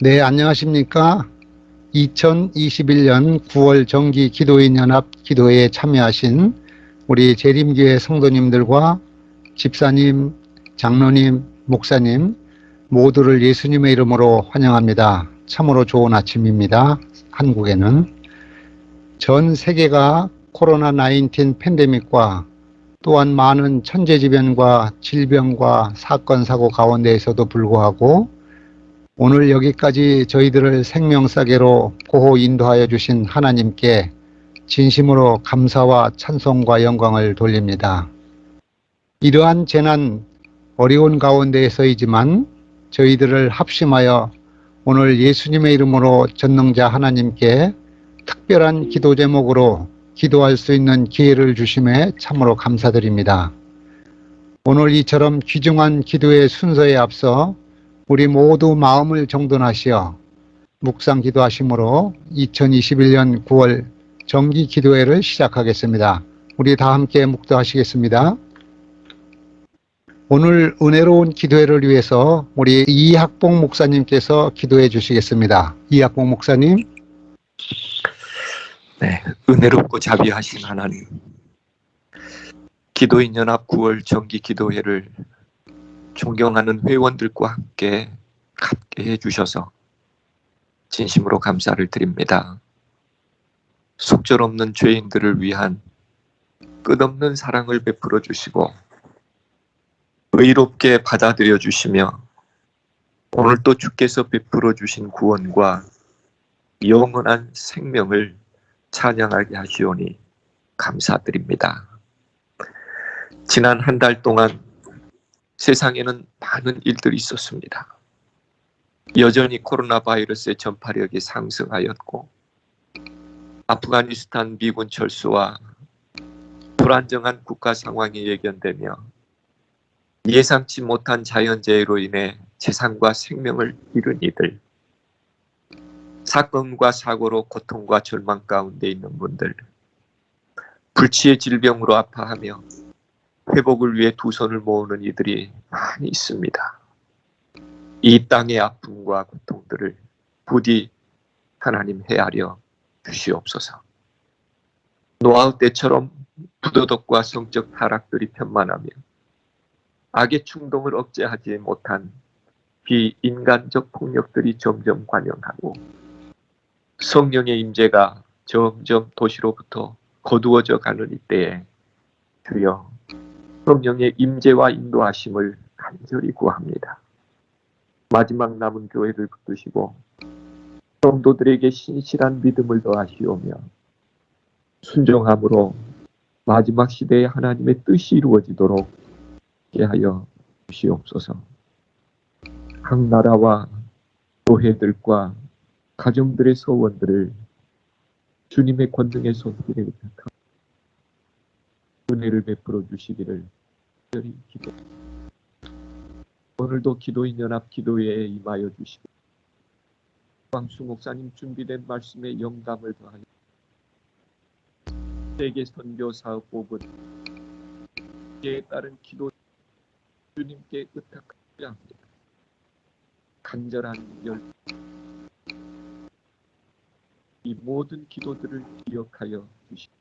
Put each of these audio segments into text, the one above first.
네, 안녕하십니까? 2021년 9월 정기 기도인 연합 기도회에 참여하신 우리 재림교회 성도님들과 집사님, 장로님, 목사님 모두를 예수님의 이름으로 환영합니다. 참으로 좋은 아침입니다. 한국에는 전 세계가 코로나19 팬데믹과 또한 많은 천재지변과 질병과 사건 사고 가운데에서도 불구하고 오늘 여기까지 저희들을 생명사계로 보호 인도하여 주신 하나님께 진심으로 감사와 찬송과 영광을 돌립니다. 이러한 재난 어려운 가운데에서이지만 저희들을 합심하여 오늘 예수님의 이름으로 전능자 하나님께 특별한 기도 제목으로 기도할 수 있는 기회를 주심에 참으로 감사드립니다. 오늘 이처럼 귀중한 기도의 순서에 앞서 우리 모두 마음을 정돈하시어 묵상 기도하심으로 2021년 9월 정기 기도회를 시작하겠습니다. 우리 다 함께 묵도하시겠습니다. 오늘 은혜로운 기도회를 위해서 우리 이학봉 목사님께서 기도해 주시겠습니다. 이학봉 목사님. 네, 은혜롭고 자비하신 하나님, 기도인 연합 9월 정기 기도회를 존경하는 회원들과 함께 해주셔서 진심으로 감사를 드립니다. 속절없는 죄인들을 위한 끝없는 사랑을 베풀어 주시고 의롭게 받아들여 주시며 오늘 또 주께서 베풀어 주신 구원과 영원한 생명을 찬양하게 하시오니 감사드립니다. 지난 한 달 동안 세상에는 많은 일들이 있었습니다. 여전히 코로나 바이러스의 전파력이 상승하였고 아프가니스탄 미군 철수와 불안정한 국가 상황이 예견되며 예상치 못한 자연재해로 인해 재산과 생명을 잃은 이들, 사건과 사고로 고통과 절망 가운데 있는 분들, 불치의 질병으로 아파하며 회복을 위해 두 손을 모으는 이들이 많이 있습니다. 이 땅의 아픔과 고통들을 부디 하나님 헤아려 주시옵소서. 노아의 때처럼 부도덕과 성적 타락들이 편만하며 악의 충동을 억제하지 못한 비인간적 폭력들이 점점 관영하고 성령의 임재가 점점 도시로부터 거두어져 가는 이때에 주여 성령의 임재와 인도하심을 간절히 구합니다. 마지막 남은 교회를 붙드시고 성도들에게 신실한 믿음을 더하시오며 순종함으로 마지막 시대에 하나님의 뜻이 이루어지도록 하여 주시옵소서. 각 나라와 교회들과 가정들의 소원들을 주님의 권능의 손길에 의탁하고 은혜를 베풀어 주시기를 간절히 기도합니다. 오늘도 기도인 연합 기도회에 임하여 주시고 광수 목사님 준비된 말씀에 영감을 더하여 세계 선교 사업 부분 에 따른 기도 주님께 의탁하지 합니다. 간절한 열 이 모든 기도들을 기억하여 주시고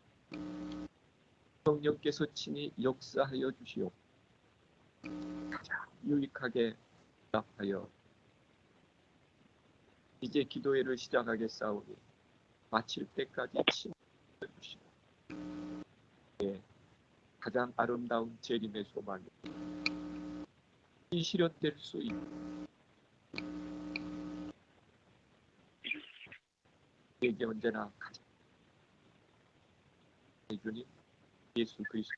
성령께서 친히 역사하여 주시오. 가장 유익하게 답하여 이제 기도회를 시작하겠사오니 마칠 때까지 친히 주시고 가장 아름다운 재림의 소망이 실현될 수 있는 에게 언제나 가장 주님 예수 그리스도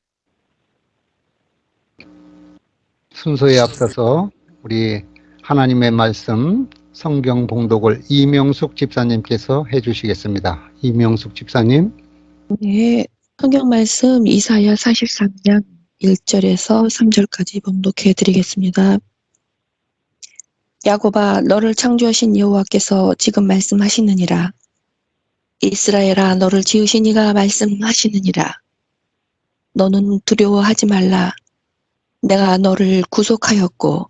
순서에 앞서서 우리 하나님의 말씀 성경 봉독을 이명숙 집사님께서 해주시겠습니다. 이명숙 집사님. 네, 성경 말씀 이사야 43장 1절에서 3절까지 봉독해 드리겠습니다. 야곱아, 너를 창조하신 여호와께서 지금 말씀하시느니라. 이스라엘아, 너를 지으신 이가 말씀하시느니라. 너는 두려워하지 말라. 내가 너를 구속하였고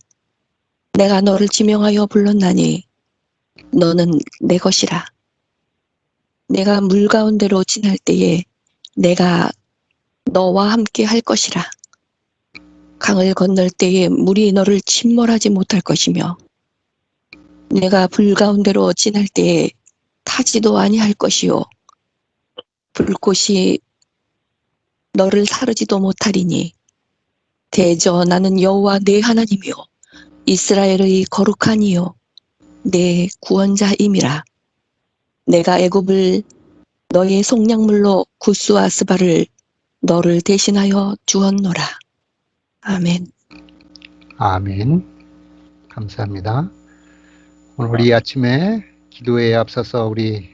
내가 너를 지명하여 불렀나니 너는 내 것이라. 내가 물 가운데로 지날 때에 내가 너와 함께 할 것이라. 강을 건널 때에 물이 너를 침몰하지 못할 것이며 내가 불 가운데로 지날 때에 타지도 아니할 것이요 불꽃이 너를 사르지도 못하리니 대저 나는 여호와 내 하나님이요 이스라엘의 거룩한 이요 내 구원자임이라. 내가 애굽을 너의 속량물로 구스와 스바를 너를 대신하여 주었노라. 아멘. 아멘. 감사합니다. 오늘 이 아침에 기도회에 앞서서 우리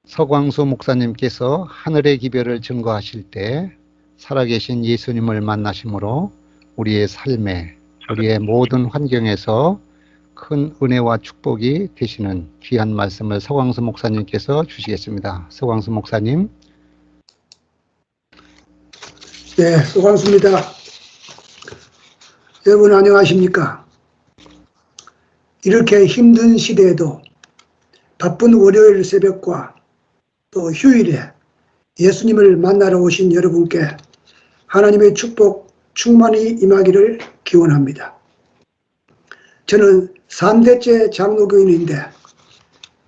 서광수 목사님께서 하늘의 기별을 증거하실 때 살아계신 예수님을 만나심으로 우리의 삶에, 우리의 모든 환경에서 큰 은혜와 축복이 되시는 귀한 말씀을 서광수 목사님께서 주시겠습니다. 서광수 목사님. 네, 서광수입니다. 여러분 안녕하십니까? 이렇게 힘든 시대에도 바쁜 월요일 새벽과 또 휴일에 예수님을 만나러 오신 여러분께 하나님의 축복 충만히 임하기를 기원합니다. 저는 3대째 장로교인인데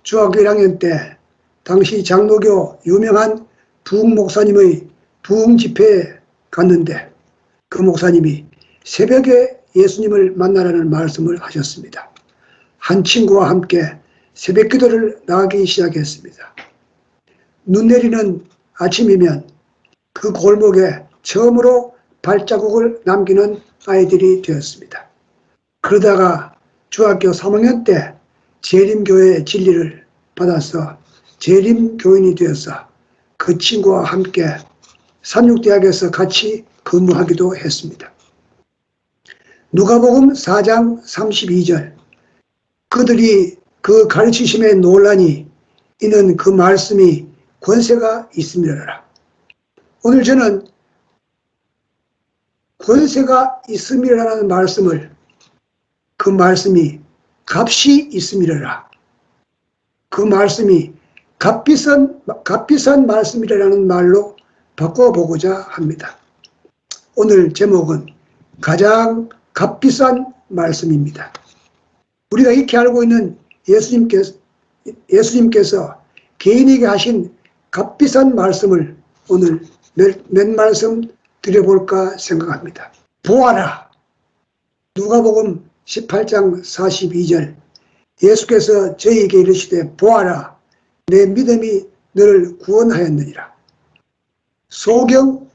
중학교 1학년 때 당시 장로교 유명한 부흥 목사님의 부흥 집회에 갔는데 그 목사님이 새벽에 예수님을 만나라는 말씀을 하셨습니다. 한 친구와 함께 새벽 기도를 나가기 시작했습니다. 눈 내리는 아침이면 그 골목에 처음으로 발자국을 남기는 아이들이 되었습니다. 그러다가 중학교 3학년 때 재림교회의 진리를 받아서 재림교인이 되어서 그 친구와 함께 산육대학에서 같이 근무하기도 했습니다. 누가복음 4장 32절 그들이 그 가르치심에 놀라니 이는 그 말씀이 권세가 있음이라. 오늘 저는 권세가 있음이라는 말씀을 그 말씀이 값이 있음이라. 그 말씀이 값비싼 말씀이라는 말로 바꿔보고자 합니다. 오늘 제목은 가장 값비싼 말씀입니다. 우리가 익히 알고 있는 예수님께서 개인에게 하신 값비싼 말씀을 오늘 몇 말씀 드려볼까 생각합니다. 보아라. 누가복음 18장 42절 예수께서 저희에게 이르시되 보아라 내 믿음이 너를 구원하였느니라. 소경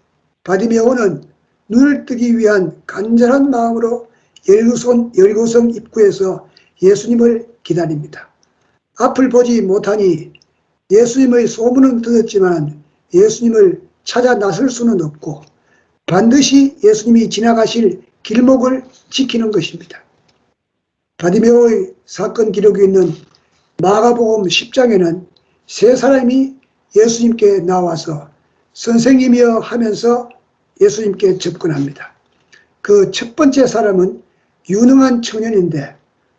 바디메오는 눈을 뜨기 위한 간절한 마음으로 여리고성 입구에서 예수님을 기다립니다. 앞을 보지 못하니 예수님의 소문은 들었지만 예수님을 찾아 나설 수는 없고 반드시 예수님이 지나가실 길목을 지키는 것입니다. 바디메오의 사건 기록이 있는 마가복음 10장에는 세 사람이 예수님께 나와서 선생님이여 하면서 예수님께 접근합니다. 그 첫 번째 사람은 유능한 청년인데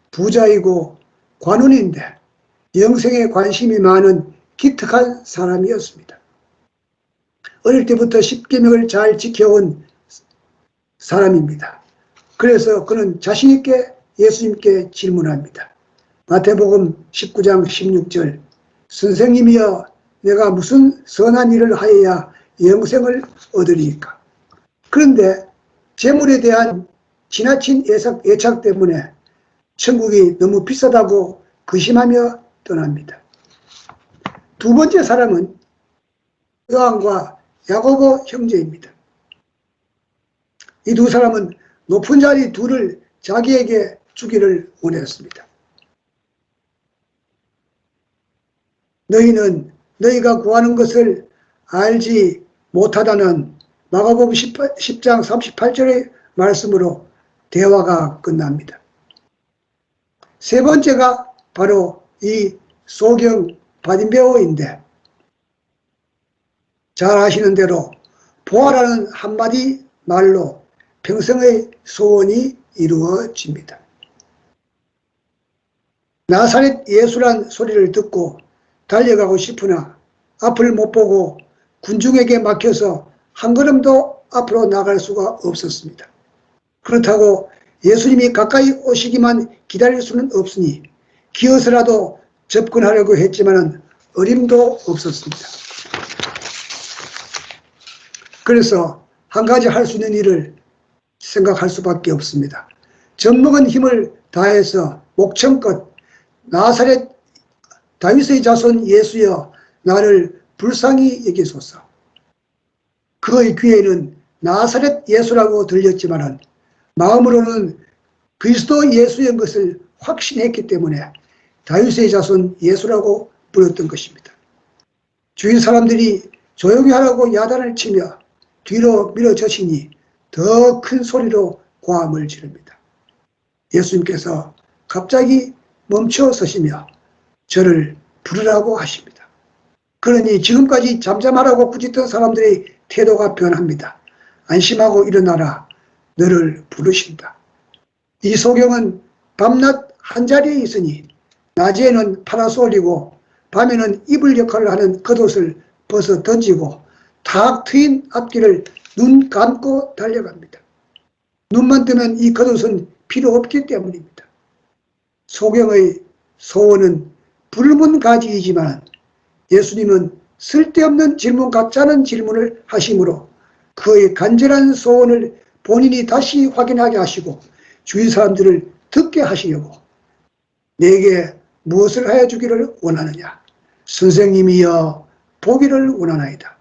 부자이고 관원인데 영생에 관심이 많은 기특한 사람이었습니다. 어릴 때부터 십계명을 잘 지켜온 사람입니다. 그래서 그는 자신 있게 예수님께 질문합니다. 마태복음 19장 16절 선생님이여 내가 무슨 선한 일을 하여야 영생을 얻으리이까. 그런데 재물에 대한 지나친 애착 때문에 천국이 너무 비싸다고 근심하며 떠납니다. 두 번째 사람은 요한과 야고보 형제입니다. 이 두 사람은 높은 자리 둘을 자기에게 주기를 원했습니다. 너희는 너희가 구하는 것을 알지 못하다는 마가복음 10장 38절의 말씀으로 대화가 끝납니다. 세 번째가 바로 이 소경 바디메오인데 잘 아시는 대로 보아라는 한마디 말로 평생의 소원이 이루어집니다. 나사렛 예수란 소리를 듣고 달려가고 싶으나 앞을 못 보고 군중에게 막혀서 한 걸음도 앞으로 나갈 수가 없었습니다. 그렇다고 예수님이 가까이 오시기만 기다릴 수는 없으니 기어서라도 접근하려고 했지만 어림도 없었습니다. 그래서 한 가지 할 수 있는 일을 생각할 수밖에 없습니다. 젖먹은 힘을 다해서 목청껏 나사렛 다윗의 자손 예수여 나를 불쌍히 여기소서. 그의 귀에는 나사렛 예수라고 들렸지만 마음으로는 그리스도 예수인 것을 확신했기 때문에 다윗의 자손 예수라고 불렀던 것입니다. 주위 사람들이 조용히 하라고 야단을 치며 뒤로 밀어젖히니 더 큰 소리로 고함을 지릅니다. 예수님께서 갑자기 멈춰 서시며 저를 부르라고 하십니다. 그러니 지금까지 잠잠하라고 꾸짖던 사람들의 태도가 변합니다. 안심하고 일어나라. 너를 부르신다. 이 소경은 밤낮 한자리에 있으니 낮에는 팔아서 올리고 밤에는 이불 역할을 하는 겉옷을 벗어 던지고 탁 트인 앞길을 눈 감고 달려갑니다. 눈만 뜨면 이 겉옷은 필요 없기 때문입니다. 소경의 소원은 불문가지이지만 예수님은 쓸데없는 질문 같자는 질문을 하심으로 그의 간절한 소원을 본인이 다시 확인하게 하시고 주위 사람들을 듣게 하시려고 내게 무엇을 하여 주기를 원하느냐. 선생님이여 보기를 원하나이다.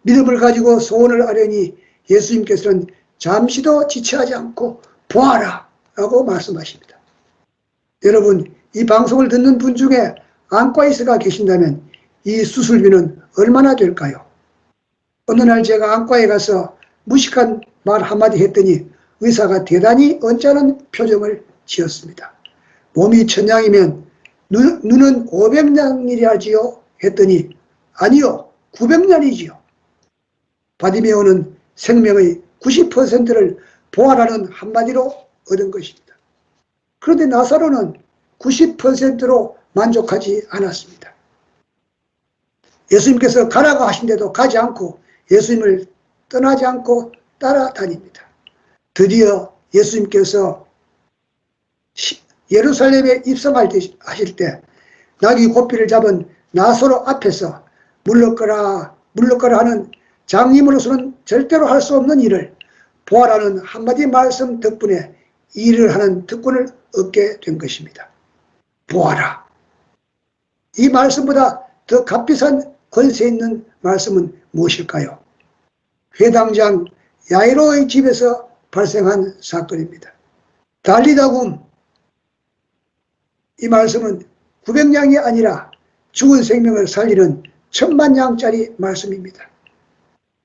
믿음을 가지고 소원을 아뢰니 예수님께서는 잠시도 지체하지 않고 보아라 라고 말씀하십니다. 여러분, 이 방송을 듣는 분 중에 안과의사가 계신다면 이 수술비는 얼마나 될까요? 어느 날 제가 안과에 가서 무식한 말 한마디 했더니 의사가 대단히 언짢은 표정을 지었습니다. 몸이 1000냥이면 눈은 500냥이라지요? 했더니 아니요, 900냥이지요. 바디메오는 생명의 90%를 보아라는 한마디로 얻은 것입니다. 그런데 나사로는 90%로 만족하지 않았습니다. 예수님께서 가라고 하신데도 가지 않고 예수님을 떠나지 않고 따라다닙니다. 드디어 예수님께서 예루살렘에 입성하실 때 나귀 고삐를 잡은 나사로 앞에서 물러가라 물러가라 하는 장님으로서는 절대로 할 수 없는 일을 보아라는 한마디 말씀 덕분에 일을 하는 특권을 얻게 된 것입니다. 보아라. 이 말씀보다 더 값비싼 권세 있는 말씀은 무엇일까요? 회당장 야이로의 집에서 발생한 사건입니다. 달리다굼. 이 말씀은 900냥이 아니라 죽은 생명을 살리는 1000만냥짜리 말씀입니다.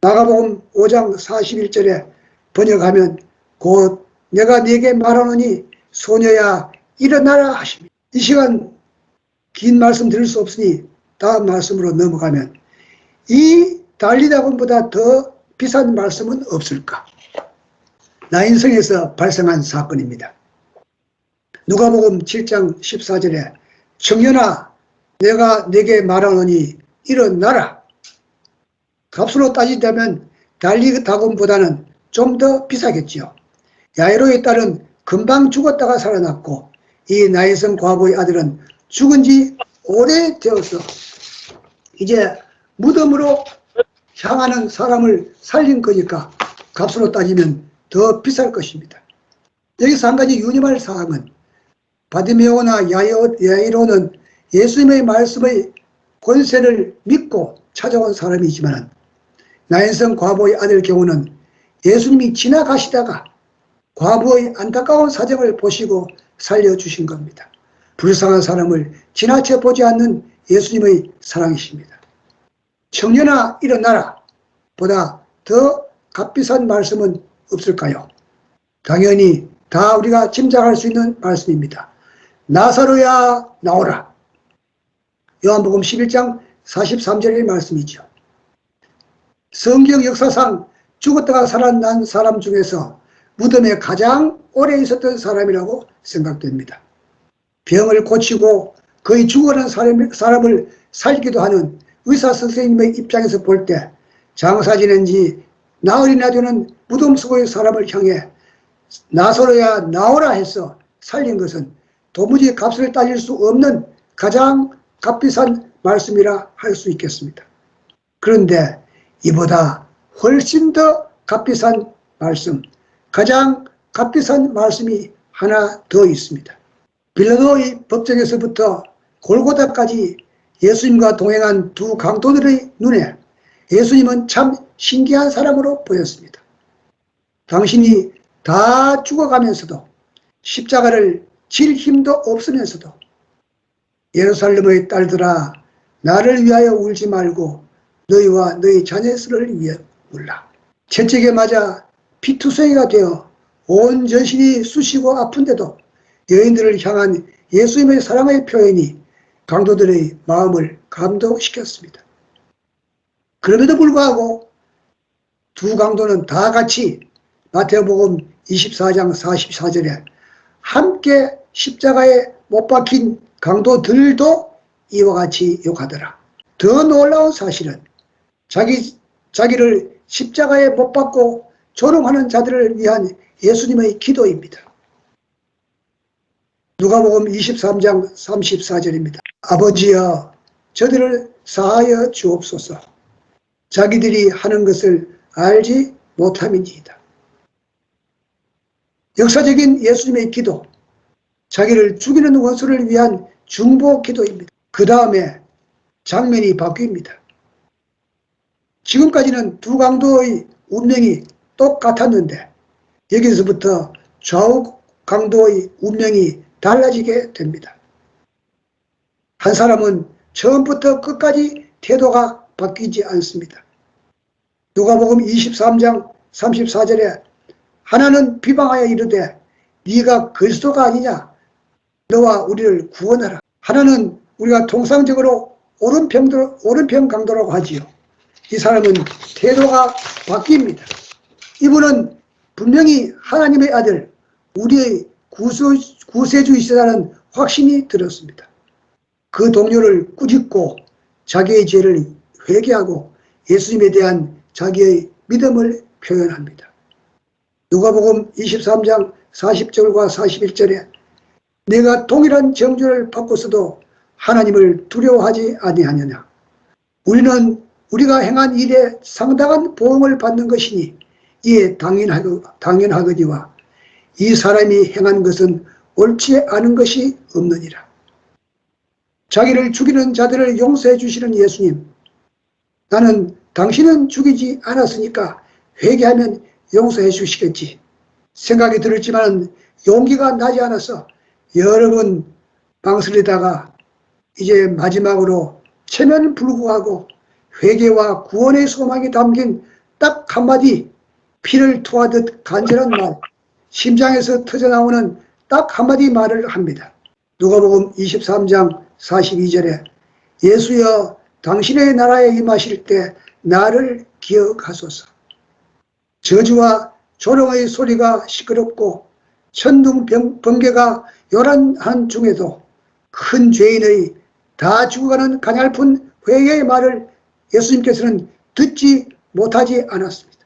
마가복음 5장 41절에 번역하면 곧 내가 네게 말하노니 소녀야 일어나라 하십니다. 이 시간 긴 말씀 드릴 수 없으니 다음 말씀으로 넘어가면 이 달리다굼보다 더 비싼 말씀은 없을까? 나인성에서 발생한 사건입니다. 누가복음 7장 14절에 청년아 내가 네게 말하노니 일어나라. 값으로 따지자면 달리다굼보다는 좀 더 비싸겠지요. 야이로의 딸은 금방 죽었다가 살아났고 이 나인성 과부의 아들은 죽은 지 오래되어서 이제 무덤으로 향하는 사람을 살린 거니까 값으로 따지면 더 비쌀 것입니다. 여기서 한 가지 유념할 사항은 바디메오나 야이로는 예수님의 말씀의 권세를 믿고 찾아온 사람이지만 나인성 과부의 아들 경우는 예수님이 지나가시다가 과부의 안타까운 사정을 보시고 살려주신 겁니다. 불쌍한 사람을 지나쳐 보지 않는 예수님의 사랑이십니다. 청년아 일어나라 보다 더 값비싼 말씀은 없을까요? 당연히 다 우리가 짐작할 수 있는 말씀입니다. 나사로야 나오라. 요한복음 11장 43절의 말씀이죠. 성경 역사상 죽었다가 살아난 사람 중에서 무덤에 가장 오래 있었던 사람이라고 생각됩니다. 병을 고치고 거의 죽어가는 사람을 살리기도 하는 의사 선생님의 입장에서 볼 때 장사 지낸 지 나흘이나 되는 무덤 속의 사람을 향해 나서로야 나오라 해서 살린 것은 도무지 값을 따질 수 없는 가장 값비싼 말씀이라 할 수 있겠습니다. 그런데 이보다 훨씬 더 값비싼 말씀, 가장 값비싼 말씀이 하나 더 있습니다. 빌라도의 법정에서부터 골고다까지 예수님과 동행한 두 강도들의 눈에 예수님은 참 신기한 사람으로 보였습니다. 당신이 다 죽어가면서도 십자가를 질 힘도 없으면서도 예루살렘의 딸들아 나를 위하여 울지 말고 너희와 너희 자녀들을 위해 울라. 채찍에 맞아 피투성이가 되어 온 전신이 쑤시고 아픈데도 여인들을 향한 예수님의 사랑의 표현이 강도들의 마음을 감동시켰습니다. 그럼에도 불구하고 두 강도는 다 같이 마태복음 24장 44절에 함께 십자가에 못 박힌 강도들도 이와 같이 욕하더라. 더 놀라운 사실은 자기를 십자가에 못 박고 조롱하는 자들을 위한 예수님의 기도입니다. 누가복음 23장 34절입니다. 아버지여 저들을 사하여 주옵소서. 자기들이 하는 것을 알지 못함이니이다. 역사적인 예수님의 기도, 자기를 죽이는 원수를 위한 중보 기도입니다. 그 다음에 장면이 바뀝니다. 지금까지는 두 강도의 운명이 똑같았는데 여기서부터 좌우 강도의 운명이 달라지게 됩니다. 한 사람은 처음부터 끝까지 태도가 바뀌지 않습니다. 누가복음 23장 34절에 하나는 비방하여 이르되 네가 그리스도가 아니냐 너와 우리를 구원하라. 하나는 우리가 통상적으로 오른편 강도라고 하지요. 이 사람은 태도가 바뀝니다. 이분은 분명히 하나님의 아들 우리의 구세주이시다는 확신이 들었습니다. 그 동료를 꾸짖고 자기의 죄를 회개하고 예수님에 대한 자기의 믿음을 표현합니다. 누가복음 23장 40절과 41절에 내가 동일한 정죄를 받고서도 하나님을 두려워하지 아니하느냐. 우리는 우리가 행한 일에 상당한 보응을 받는 것이니 이에 당연하거니와 이 사람이 행한 것은 옳지 않은 것이 없느니라. 자기를 죽이는 자들을 용서해 주시는 예수님, 나는 당신은 죽이지 않았으니까 회개하면 용서해 주시겠지 생각이 들었지만 용기가 나지 않아서 여러 번 망설이다가 이제 마지막으로 체면불구하고 회개와 구원의 소망이 담긴 딱 한마디 피를 토하듯 간절한 말, 심장에서 터져나오는 딱 한마디 말을 합니다. 누가복음 23장 42절에 예수여 당신의 나라에 임하실 때 나를 기억하소서. 저주와 조롱의 소리가 시끄럽고 천둥 번개가 요란한 중에도 큰 죄인의 다 죽어가는 가냘픈 회개의 말을 예수님께서는 듣지 못하지 않았습니다.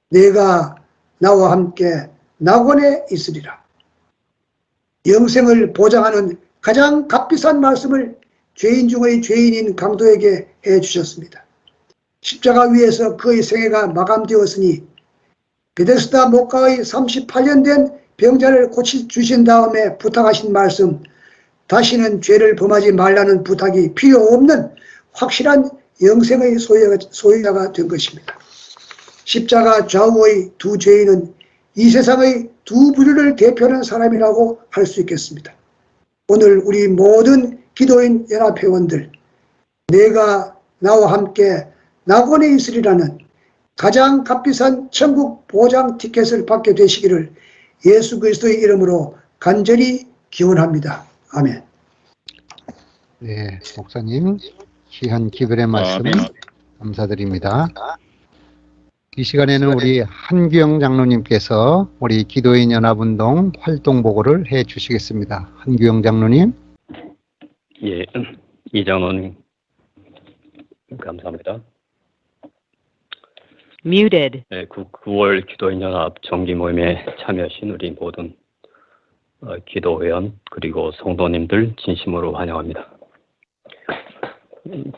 내가 나와 함께 낙원에 있으리라. 영생을 보장하는 가장 값비싼 말씀을 죄인 중의 죄인인 강도에게 해주셨습니다. 십자가 위에서 그의 생애가 마감되었으니 베데스다 목가의 38년 된 병자를 고쳐주신 다음에 부탁하신 말씀, 다시는 죄를 범하지 말라는 부탁이 필요 없는 확실한 영생의 소유자가 된 것입니다. 십자가 좌우의 두 죄인은 이 세상의 두 부류를 대표하는 사람이라고 할 수 있겠습니다. 오늘 우리 모든 기도인 연합회원들, 내가 나와 함께 낙원에 있으리라는 가장 값비싼 천국 보장 티켓을 받게 되시기를 예수 그리스도의 이름으로 간절히 기원합니다. 아멘. 네, 목사님 귀한 기별의 말씀 감사드립니다. 이 시간에는 우리 한규영 장로님께서 우리 기도인 연합운동 활동 보고를 해 주시겠습니다. 한규영 장로님. 이장로님, 감사합니다. Muted. 네, 9월 기도인연합 정기 모임에 참여하신 우리 모든 기도회원 그리고 성도님들 진심으로 환영합니다.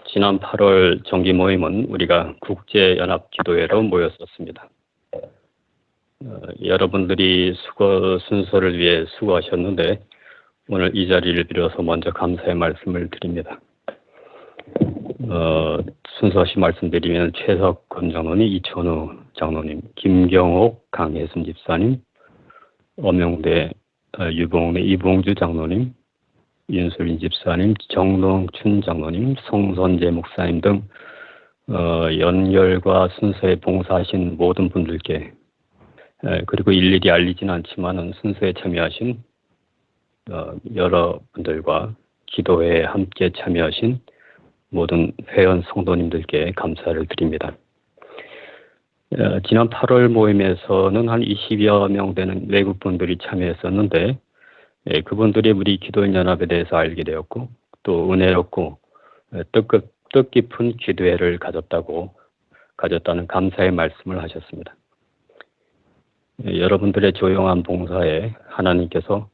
지난 8월 정기 모임은 우리가 국제연합 기도회로 모였었습니다. 여러분들이 순서를 위해 수고하셨는데 오늘 이 자리를 빌어서 먼저 감사의 말씀을 드립니다. 순서시 말씀드리면 최석권 장로님, 이천우 장로님, 김경옥 강혜순 집사님, 엄영대 유봉래 이봉주 장로님, 윤수린 집사님, 정동춘 장로님, 송선재 목사님 등 연결과 순서에 봉사하신 모든 분들께 그리고 일일이 알리진 않지만은 순서에 참여하신 여러분들과 기도회에 함께 참여하신 모든 회원 성도님들께 감사를 드립니다. 지난 8월 모임에서는 한 20여 명 되는 외국분들이 참여했었는데 그분들이 우리 기도인연합에 대해서 알게 되었고 또 은혜롭고 뜻깊은 기도회를 가졌다는 감사의 말씀을 하셨습니다. 여러분들의 조용한 봉사에 하나님께서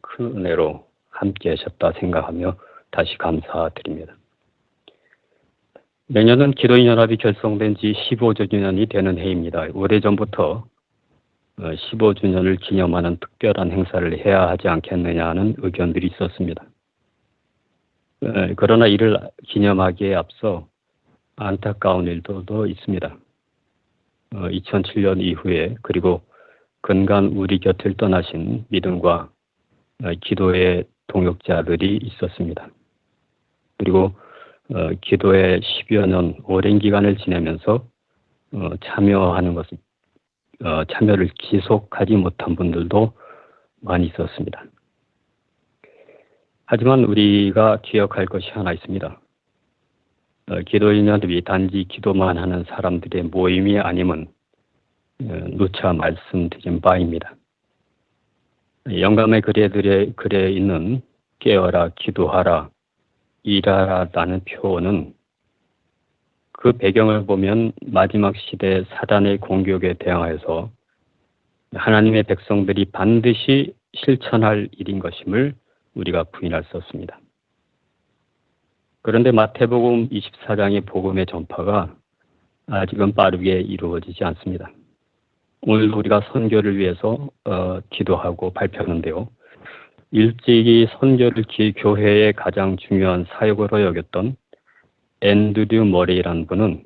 큰 은혜로 함께 하셨다 생각하며 다시 감사드립니다. 내년은 기도인연합이 결성된 지 15주년이 되는 해입니다. 오래전부터 15주년을 기념하는 특별한 행사를 해야 하지 않겠느냐 하는 의견들이 있었습니다. 그러나 이를 기념하기에 앞서 안타까운 일들도 있습니다. 2007년 이후에 그리고 근간 우리 곁을 떠나신 믿음과 기도의 동역자들이 있었습니다. 그리고 기도에 10여 년 오랜 기간을 지내면서 참여를 지속하지 못한 분들도 많이 있었습니다. 하지만 우리가 기억할 것이 하나 있습니다. 기도인연합이 단지 기도만 하는 사람들의 모임이 아님은 누차 말씀드린 바입니다. 영감의 글에 있는 깨어라, 기도하라, 일하라라는 표현은 그 배경을 보면 마지막 시대 사단의 공격에 대항하여서 하나님의 백성들이 반드시 실천할 일인 것임을 우리가 부인할 수 없습니다. 그런데 마태복음 24장의 복음의 전파가 아직은 빠르게 이루어지지 않습니다. 오늘 우리가 선교를 위해서 기도하고 발표하는데요. 일찍이 선교를 교회의 가장 중요한 사역으로 여겼던 앤드류 머레이라는 분은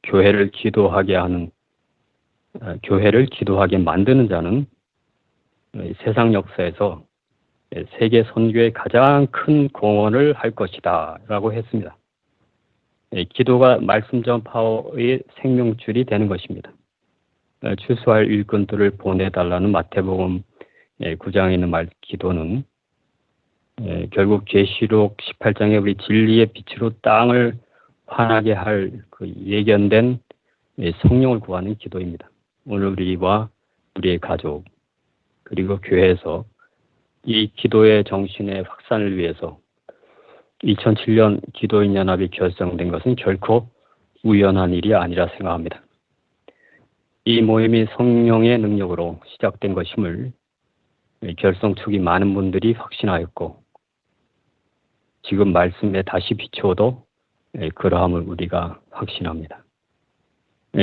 교회를 기도하게 만드는 자는 세상 역사에서 세계 선교에 가장 큰 공헌을 할 것이다 라고 했습니다. 기도가 말씀 전파의 생명줄이 되는 것입니다. 추수할 일꾼들을 보내달라는 마태복음 9장에 있는 기도는 결국 계시록 18장에 우리 진리의 빛으로 땅을 환하게 할 그 예견된 성령을 구하는 기도입니다. 오늘 우리와 우리의 가족 그리고 교회에서 이 기도의 정신의 확산을 위해서 2007년 기도인연합이 결성된 것은 결코 우연한 일이 아니라 생각합니다. 이 모임이 성령의 능력으로 시작된 것임을 결성 초기 많은 분들이 확신하였고 지금 말씀에 다시 비추어도 그러함을 우리가 확신합니다.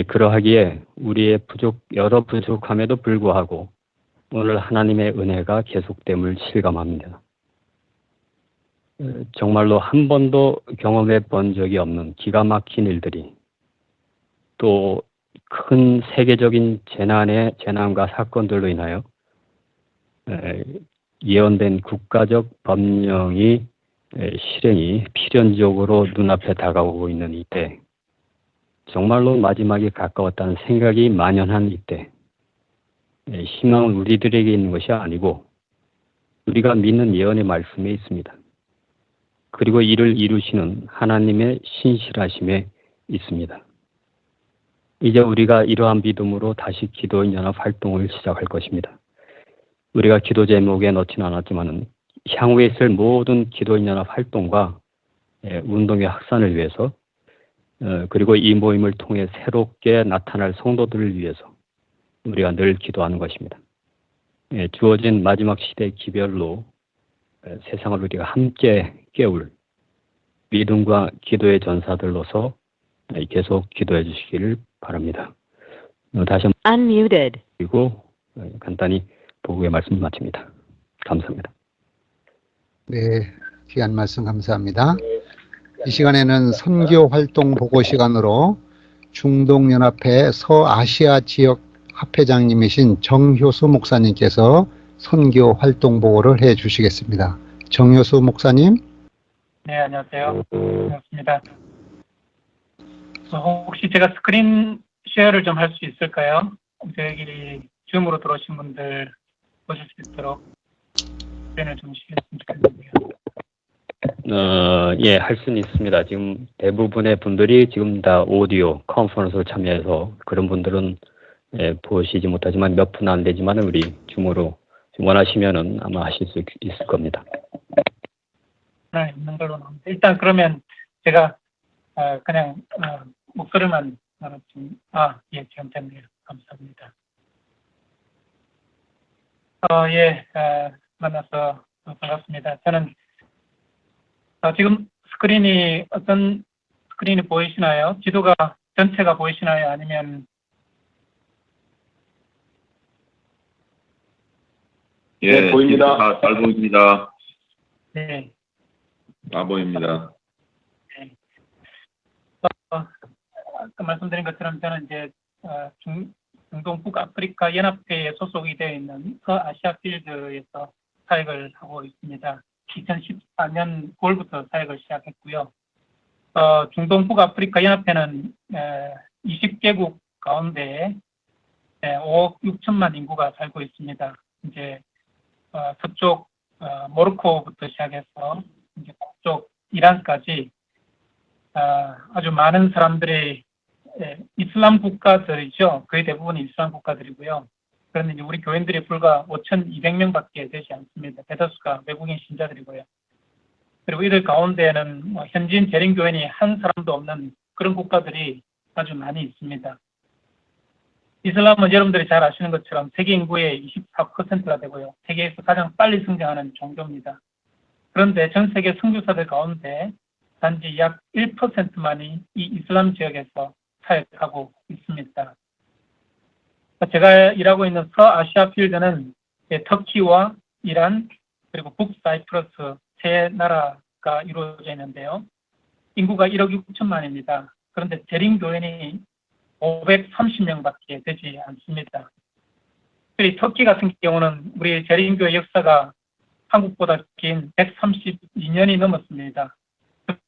그러하기에 우리의 여러 부족함에도 불구하고 오늘 하나님의 은혜가 계속됨을 실감합니다. 정말로 한 번도 경험해 본 적이 없는 기가 막힌 일들이 또 큰 세계적인 재난과 사건들로 인하여 예언된 국가적 법령이 실행이 필연적으로 눈앞에 다가오고 있는 이때 정말로 마지막이 가까웠다는 생각이 만연한 이때 희망은 우리들에게 있는 것이 아니고 우리가 믿는 예언의 말씀에 있습니다. 그리고 이를 이루시는 하나님의 신실하심에 있습니다. 이제 우리가 이러한 믿음으로 다시 기도인연합 활동을 시작할 것입니다. 우리가 기도 제목에 넣지는 않았지만은 향후에 있을 모든 기도인연합 활동과 운동의 확산을 위해서 그리고 이 모임을 통해 새롭게 나타날 성도들을 위해서 우리가 늘 기도하는 것입니다. 주어진 마지막 시대의 기별로 세상을 우리가 함께 깨울 믿음과 기도의 전사들로서 계속 기도해 주시기를 바랍니다. 다시 한번 Unmuted. 그리고 간단히 보고의 말씀 마칩니다. 감사합니다. 네, 귀한 말씀 감사합니다. 이 시간에는 선교 활동 보고 시간으로 중동연합회 서아시아 지역 합회장님이신 정효수 목사님께서 선교 활동 보고를 해 주시겠습니다. 정효수 목사님. 네, 안녕하세요. 반갑습니다. 혹시 제가 스크린 쉐어를 좀 할 수 있을까요? 여기 줌으로 들어오신 분들 보실 수 있도록 스크린을 좀 시켰으면 좋겠는데요. 예, 할 수는 있습니다. 지금 대부분의 분들이 지금 다 오디오 컨퍼런스로 참여해서 그런 분들은 보시지 못하지만 몇 분 안 되지만 우리 줌으로 원하시면은 아마 하실 수 있을 겁니다. 하나 있는 걸로 나옵니다. 일단 그러면 제가 그냥 목소리만 좀 예, 지금 됐네요. 감사합니다. 예, 만나서 반갑습니다. 저는 지금 스크린이 어떤 스크린이 보이시나요? 지도가 전체가 보이시나요? 아니면 예, 보입니다. 잘 보입니다. 네. 보입니다. 네. 아까 말씀드린 것처럼 저는 이제 중동 북아프리카 연합회에 소속이 되어 있는 서아시아 필드에서 사역을 하고 있습니다. 2014년 9월부터 사역을 시작했고요. 중동 북아프리카 연합회는 20개국 가운데 5억 6천만 인구가 살고 있습니다. 이제 서쪽 모로코부터 시작해서 이제 북쪽 이란까지 아주 많은 사람들이 이슬람 국가들이죠. 거의 대부분이 이슬람 국가들이고요. 그런데 이제 우리 교인들이 불과 5,200명밖에 되지 않습니다. 대다수가 외국인 신자들이고요. 그리고 이들 가운데에는 현지인 재림 교인이 한 사람도 없는 그런 국가들이 아주 많이 있습니다. 이슬람은 여러분들이 잘 아시는 것처럼 세계 인구의 24%가 되고요. 세계에서 가장 빨리 성장하는 종교입니다. 그런데 전 세계 선교사들 가운데 단지 약 1%만이 이 이슬람 지역에서 사역하고 있습니다. 제가 일하고 있는 서아시아 필드는 터키와 이란 그리고 북사이프러스 세 나라가 이루어져 있는데요. 인구가 1억 6천만입니다. 그런데 재림 교인이 530명밖에 되지 않습니다. 특히 터키 같은 경우는 우리 재림교회 역사가 한국보다 긴 132년이 넘었습니다.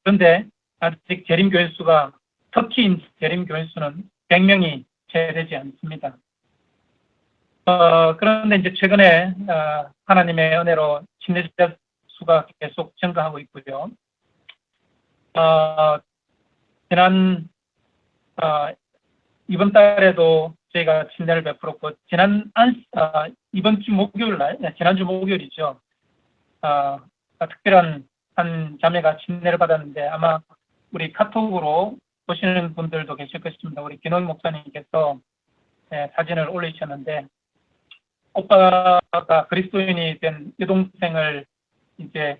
그런데 아직 재림교회 수가 터키인 재림교회 수는 100명이 채 되지 않습니다. 그런데 이제 최근에 하나님의 은혜로 침례자 수가 계속 증가하고 있고요. 이번 달에도 저희가 침례를 베풀었고 이번 주 목요일 날, 지난주 목요일이죠. 특별한 한 자매가 침례를 받았는데 아마 우리 카톡으로 보시는 분들도 계실 것입니다. 우리 김홍 목사님께서 사진을 올리셨는데 오빠가 그리스도인이 된 여동생을 이제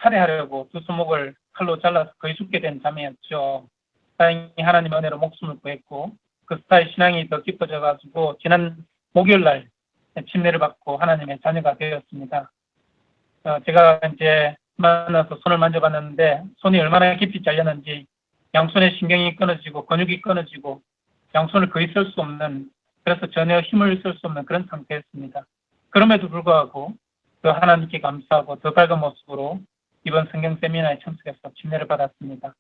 살해하려고 두 손목을 칼로 잘라서 거의 죽게 된 자매였죠. 다행히 하나님 은혜로 목숨을 구했고 그 스타의 신앙이 더 깊어져 가지고 지난 목요일 날 침례를 받고 하나님의 자녀가 되었습니다. 제가 이제 만나서 손을 만져봤는데 손이 얼마나 깊이 잘렸는지 양손의 신경이 끊어지고 근육이 끊어지고 양손을 거의 쓸 수 없는, 그래서 전혀 힘을 쓸 수 없는 그런 상태였습니다. 그럼에도 불구하고 그 하나님께 감사하고 더 밝은 모습으로 이번 성경 세미나에 참석해서 침례를 받았습니다.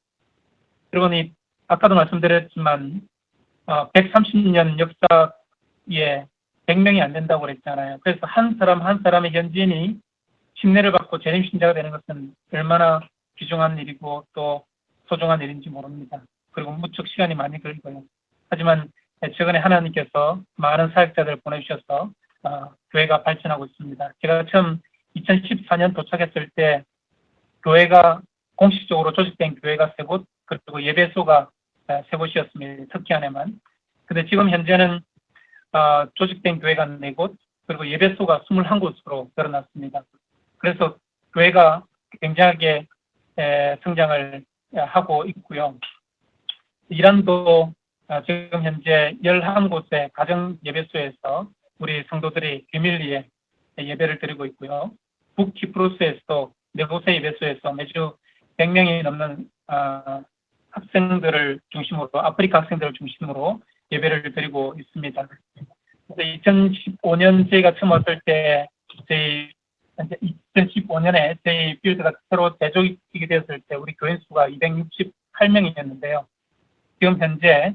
여러분이 아까도 말씀드렸지만 130년 역사에 100명이 안 된다고 그랬잖아요. 그래서 한 사람 한 사람의 현지인이 침례를 받고 재림신자가 되는 것은 얼마나 귀중한 일이고 또 소중한 일인지 모릅니다. 그리고 무척 시간이 많이 걸리고요. 하지만 최근에 하나님께서 많은 사역자들을 보내주셔서 교회가 발전하고 있습니다. 제가 처음 2014년 도착했을 때 교회가 공식적으로 조직된 교회가 3곳, 그리고 예배소가 3곳이었습니다. 터키 안에만. 근데 지금 현재는 조직된 교회가 4곳, 그리고 예배소가 21곳으로 늘어났습니다. 그래서 교회가 굉장하게 성장을 하고 있고요. 이란도 지금 현재 11곳의 가정 예배소에서 우리 성도들이 비밀리에 예배를 드리고 있고요. 북키프로스에서도 4곳의 예배소에서 매주 100명이 넘는 학생들을 중심으로, 아프리카 학생들을 중심으로 예배를 드리고 있습니다. 2015년 저희가 처음 왔을 때, 2015년에 저희 필드가 새로 재조직이 되었을 때 우리 교인 수가 268명이었는데요. 지금 현재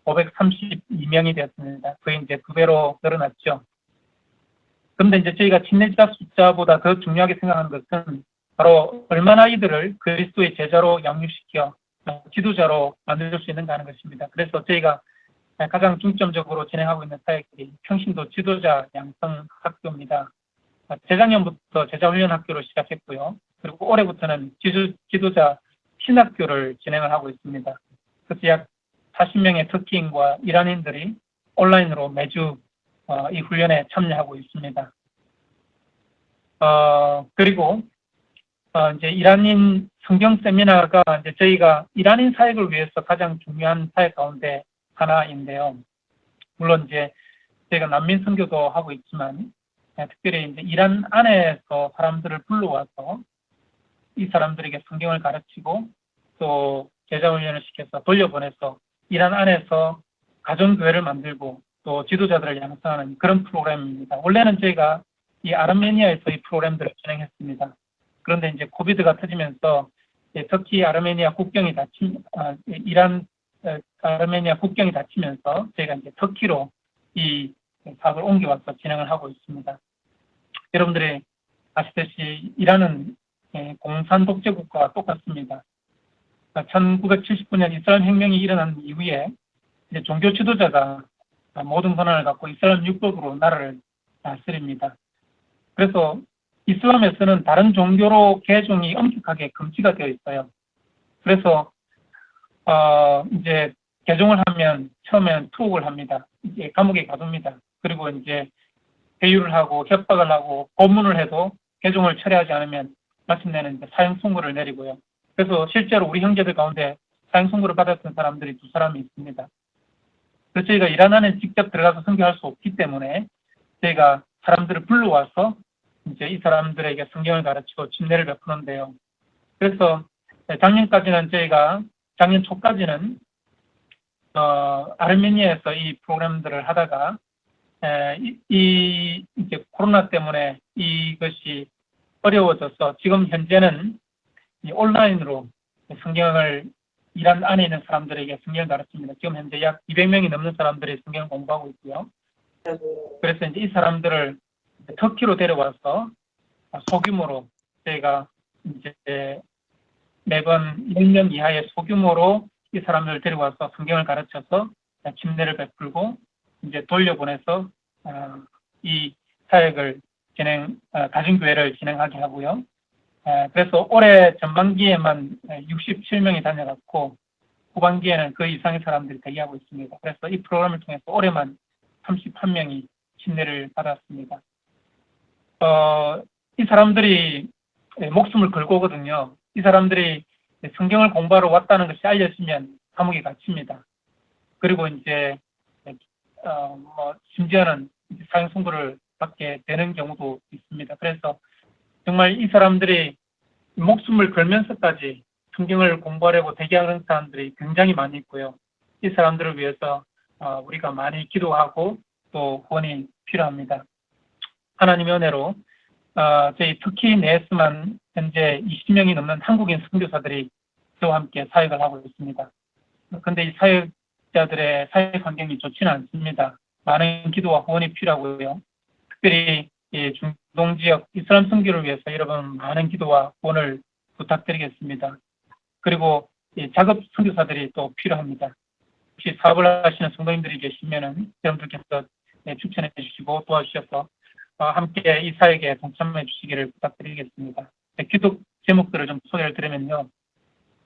532명이 되었습니다. 거의 이제 2배로 늘어났죠. 그런데 이제 저희가 친내자 숫자보다 더 중요하게 생각하는 것은 바로 얼마나 이들을 그리스도의 제자로 양육시켜 지도자로 만들 수 있는가 하는 것입니다. 그래서 저희가 가장 중점적으로 진행하고 있는 사역이 평신도 지도자 양성 학교입니다. 재작년부터 제자훈련 학교를 시작했고요. 그리고 올해부터는 지도자 신학교를 진행을 하고 있습니다. 그래서 약 40명의 터키인과 이란인들이 온라인으로 매주 이 훈련에 참여하고 있습니다. 그리고 이제 이란인 성경 세미나가 이제 저희가 이란인 사역을 위해서 가장 중요한 사역 가운데 하나인데요. 물론 이제 저희가 난민 선교도 하고 있지만 특별히 이제 이란 안에서 사람들을 불러와서 이 사람들에게 성경을 가르치고 또 제자훈련을 시켜서 돌려보내서 이란 안에서 가정교회를 만들고 또 지도자들을 양성하는 그런 프로그램입니다. 원래는 저희가 이 아르메니아에서 이 프로그램들을 진행했습니다. 그런데 이제 코비드가 터지면서 터키 아르메니아 국경이 이란 아르메니아 국경이 닫히면서 저희가 이제 터키로 이 사업을 옮겨와서 진행을 하고 있습니다. 여러분들이 아시다시피 이란은 공산 독재 국가와 똑같습니다. 1979년 이슬람 혁명이 일어난 이후에 이제 종교 지도자가 모든 권한을 갖고 이슬람 율법으로 나라를 다스립니다. 그래서 이슬람에서는 다른 종교로 개종이 엄격하게 금지가 되어 있어요. 그래서 이제 개종을 하면 처음엔 투옥을 합니다. 이제 감옥에 가둡니다. 그리고 이제 회유를 하고 협박을 하고 고문을 해도 개종을 철회하지 않으면 마침내는 이제 사형 선고를 내리고요. 그래서 실제로 우리 형제들 가운데 사형 선고를 받았던 사람들이 2사람이 있습니다. 그래서 저희가 이란 안에 직접 들어가서 선교할 수 없기 때문에 저희가 사람들을 불러와서 이제 이 사람들에게 성경을 가르치고 침례를 베푸는데요. 그래서 작년까지는 저희가 작년 초까지는 아르메니아에서 이 프로그램들을 하다가 이제 코로나 때문에 이것이 어려워져서 지금 현재는 온라인으로 성경을 이란 안에 있는 사람들에게 성경을 가르칩니다. 지금 현재 약 200명이 넘는 사람들이 성경을 공부하고 있고요. 그래서 이제 이 사람들을 터키로 데려와서 소규모로 저희가 이제 매번 1년 이하의 소규모로 이 사람들을 데려와서 성경을 가르쳐서 침례를 베풀고 이제 돌려보내서 이 사역을 가정교회를 진행하게 하고요. 그래서 올해 전반기에만 67명이 다녀갔고 후반기에는 그 이상의 사람들이 대기하고 있습니다. 그래서 이 프로그램을 통해서 올해만 31명이 침례를 받았습니다. 이 사람들이 목숨을 걸고 오거든요. 이 사람들이 성경을 공부하러 왔다는 것이 알려지면 감옥에 갇힙니다. 그리고 이제 심지어는 사형 선고를 받게 되는 경우도 있습니다. 그래서 정말 이 사람들이 목숨을 걸면서까지 성경을 공부하려고 대기하는 사람들이 굉장히 많이 있고요. 이 사람들을 위해서 우리가 많이 기도하고 또 후원이 필요합니다. 하나님의 은혜로 저희 터키 내에서만 현재 20명이 넘는 한국인 선교사들이 저와 함께 사역을 하고 있습니다. 그런데 이 사역자들의 사역 환경이 좋지는 않습니다. 많은 기도와 후원이 필요하고요. 특별히 중동 지역 이슬람 선교를 위해서 여러분 많은 기도와 후원을 부탁드리겠습니다. 그리고 작업 선교사들이 또 필요합니다. 혹시 사업을 하시는 성도님들이 계시면은 여러분들께서 추천해 주시고 도와주셔서 함께 이 사역에 동참해 주시기를 부탁드리겠습니다. 기도 제목들을 좀 소개를 드리면요.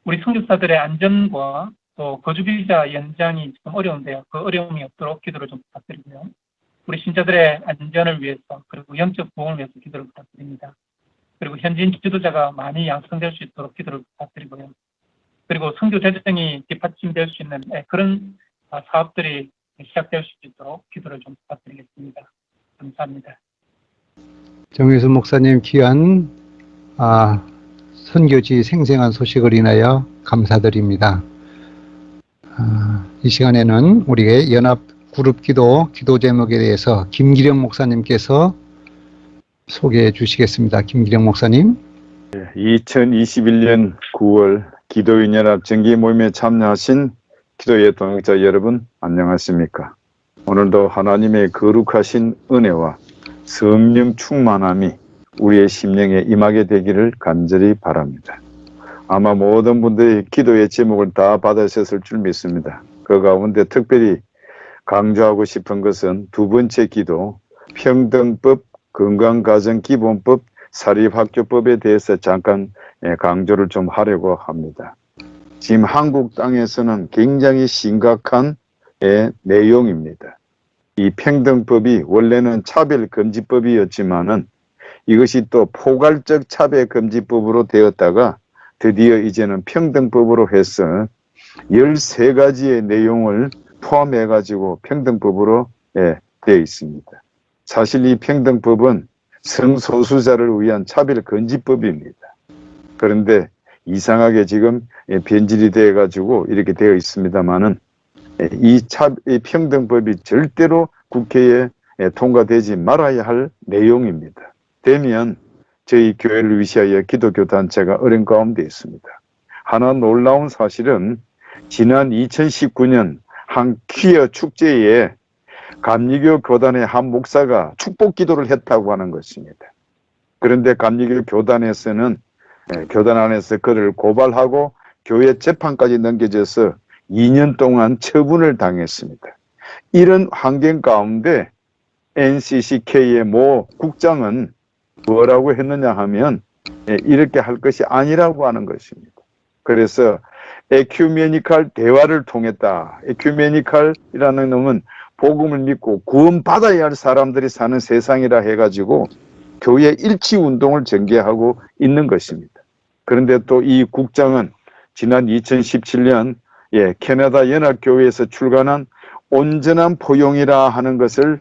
우리 선교사들의 안전과 또 거주비자 연장이 좀 어려운데요. 그 어려움이 없도록 기도를 좀 부탁드리고요. 우리 신자들의 안전을 위해서 그리고 영적 보호를 위해서 기도를 부탁드립니다. 그리고 현지인 지도자가 많이 양성될 수 있도록 기도를 부탁드리고요. 그리고 선교 재정이 뒷받침될 수 있는 그런 사업들이 시작될 수 있도록 기도를 좀 부탁드리겠습니다. 감사합니다. 정의순 목사님 귀한 선교지 생생한 소식을 인하여 감사드립니다. 이 시간에는 우리의 연합 그룹 기도 제목에 대해서 김기령 목사님께서 소개해 주시겠습니다. 김기령 목사님. 2021년 9월 기도인 연합 정기 모임에 참여하신 기도의 동역자 여러분 안녕하십니까? 오늘도 하나님의 거룩하신 은혜와 성령 충만함이 우리의 심령에 임하게 되기를 간절히 바랍니다. 아마 모든 분들이 기도의 제목을 다 받으셨을 줄 믿습니다. 그 가운데 특별히 강조하고 싶은 것은 두 번째 기도, 평등법, 건강가정기본법, 사립학교법에 대해서 잠깐 강조를 좀 하려고 합니다. 지금 한국 땅에서는 굉장히 심각한 내용입니다. 이 평등법이 원래는 차별금지법이었지만은 이것이 또 포괄적 차별금지법으로 되었다가 드디어 이제는 평등법으로 해서 13가지의 내용을 포함해가지고 평등법으로 되어 있습니다. 사실 이 평등법은 성소수자를 위한 차별금지법입니다. 그런데 이상하게 지금 변질이 되어가지고 이렇게 되어 있습니다만은 이 평등법이 절대로 국회에 통과되지 말아야 할 내용입니다. 되면 저희 교회를 위시하여 기독교 단체가 어려운 가운데 있습니다. 하나 놀라운 사실은 지난 2019년 한 퀴어 축제에 감리교 교단의 한 목사가 축복 기도를 했다고 하는 것입니다. 그런데 감리교 교단 안에서 그를 고발하고 교회 재판까지 넘겨져서 2년 동안 처분을 당했습니다. 이런 환경 가운데 NCCK의 모 국장은 뭐라고 했느냐 하면 이렇게 할 것이 아니라고 하는 것입니다. 그래서 에큐메니칼 대화를 통했다. 에큐메니칼이라는 놈은 복음을 믿고 구원받아야 할 사람들이 사는 세상이라 해가지고 교회 일치운동을 전개하고 있는 것입니다. 그런데 또 이 국장은 지난 2017년 캐나다 연합교회에서 출간한 온전한 포용이라 하는 것을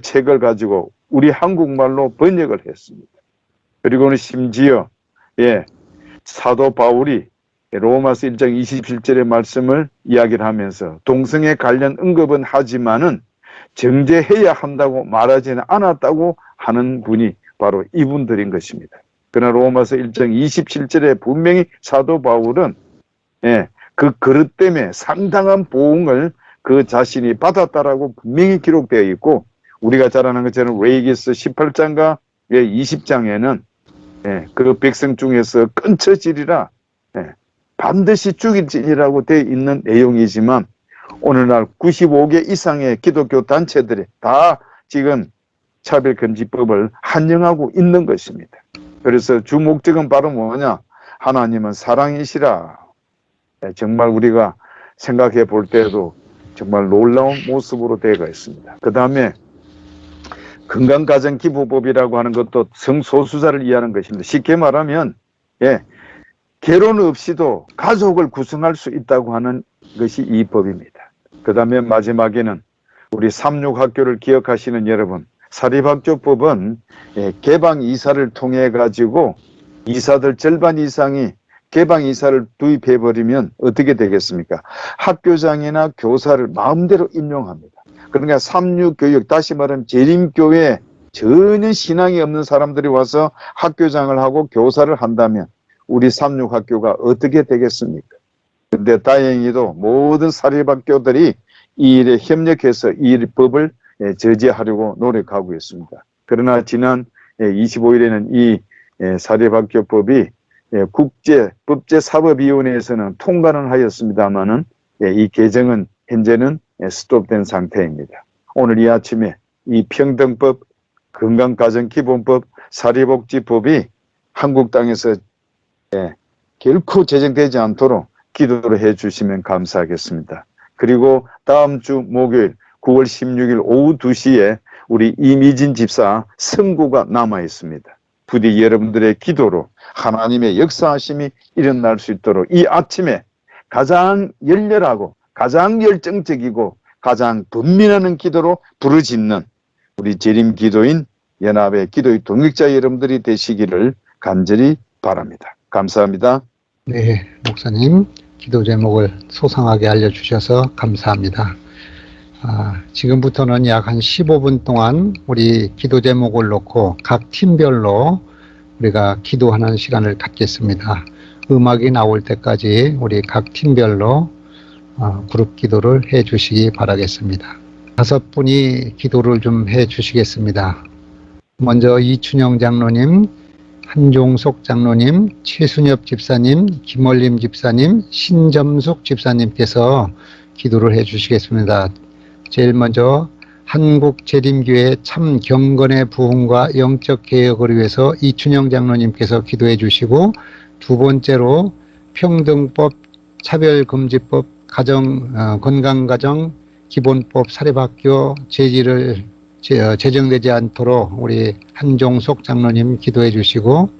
책을 가지고 우리 한국말로 번역을 했습니다. 그리고는 심지어 사도 바울이 로마서 1장 27절의 말씀을 이야기를 하면서 동성애 관련 언급은 하지만은 정죄해야 한다고 말하지는 않았다고 하는 분이 바로 이분들인 것입니다. 그러나 로마서 1장 27절에 분명히 사도 바울은 그 그릇 때문에 상당한 보응을 그 자신이 받았다라고 분명히 기록되어 있고 우리가 잘 아는 것처럼 레이기스 18장과 20장에는 그 백성 중에서 끊쳐지리라 반드시 죽일지니라고 되어 있는 내용이지만 오늘날 95개 이상의 기독교 단체들이 다 지금 차별금지법을 한정하고 있는 것입니다. 그래서 주 목적은 바로 뭐냐? 하나님은 사랑이시라. 정말 우리가 생각해 볼 때도 정말 놀라운 모습으로 되어 있습니다. 그 다음에 건강가정기부법이라고 하는 것도 성소수자를 이해하는 것입니다. 쉽게 말하면 결혼 없이도 가족을 구성할 수 있다고 하는 것이 이 법입니다. 그 다음에 마지막에는 우리 삼육학교를 기억하시는 여러분, 사립학교법은 개방이사를 통해 가지고 이사들 절반 이상이 개방이사를 도입해버리면 어떻게 되겠습니까? 학교장이나 교사를 마음대로 임용합니다. 그러니까 삼육교육, 다시 말하면 재림교회 전혀 신앙이 없는 사람들이 와서 학교장을 하고 교사를 한다면 우리 삼육학교가 어떻게 되겠습니까? 근데 다행히도 모든 사립학교들이 이 일에 협력해서 이 법을 저지하려고 노력하고 있습니다. 그러나 지난 25일에는 이 사립학교법이 국제법제사법위원회에서는 통과는 하였습니다만은 이 개정은 현재는 스톱된 상태입니다. 오늘 이 아침에 이 평등법, 건강가정기본법, 사립복지법이 한국 땅에서 결코 재정되지 않도록 기도를 해 주시면 감사하겠습니다. 그리고 다음 주 목요일 9월 16일 오후 2시에 우리 이미진 집사 선고가 남아 있습니다. 부디 여러분들의 기도로 하나님의 역사하심이 일어날 수 있도록 이 아침에 가장 열렬하고 가장 열정적이고 가장 분민하는 기도로 부르짖는 우리 재림 기도인 연합의 기도의 동역자 여러분들이 되시기를 간절히 바랍니다. 감사합니다. 네, 목사님 기도 제목을 소상하게 알려주셔서 감사합니다. 지금부터는 약 한 15분 동안 우리 기도 제목을 놓고 각 팀별로 우리가 기도하는 시간을 갖겠습니다. 음악이 나올 때까지 우리 각 팀별로 그룹 기도를 해 주시기 바라겠습니다. 5분이 기도를 좀 해 주시겠습니다. 먼저 이춘영 장로님, 한종석 장로님, 최순엽 집사님, 김월림 집사님, 신점숙 집사님께서 기도를 해 주시겠습니다. 제일 먼저 한국재림교회 참 경건의 부흥과 영적 개혁을 위해서 이춘영 장로님께서 기도해 주시고, 두 번째로 평등법, 차별금지법, 건강가정 기본법 사립학교 제정되지 않도록 우리 한종석 장로님 기도해 주시고,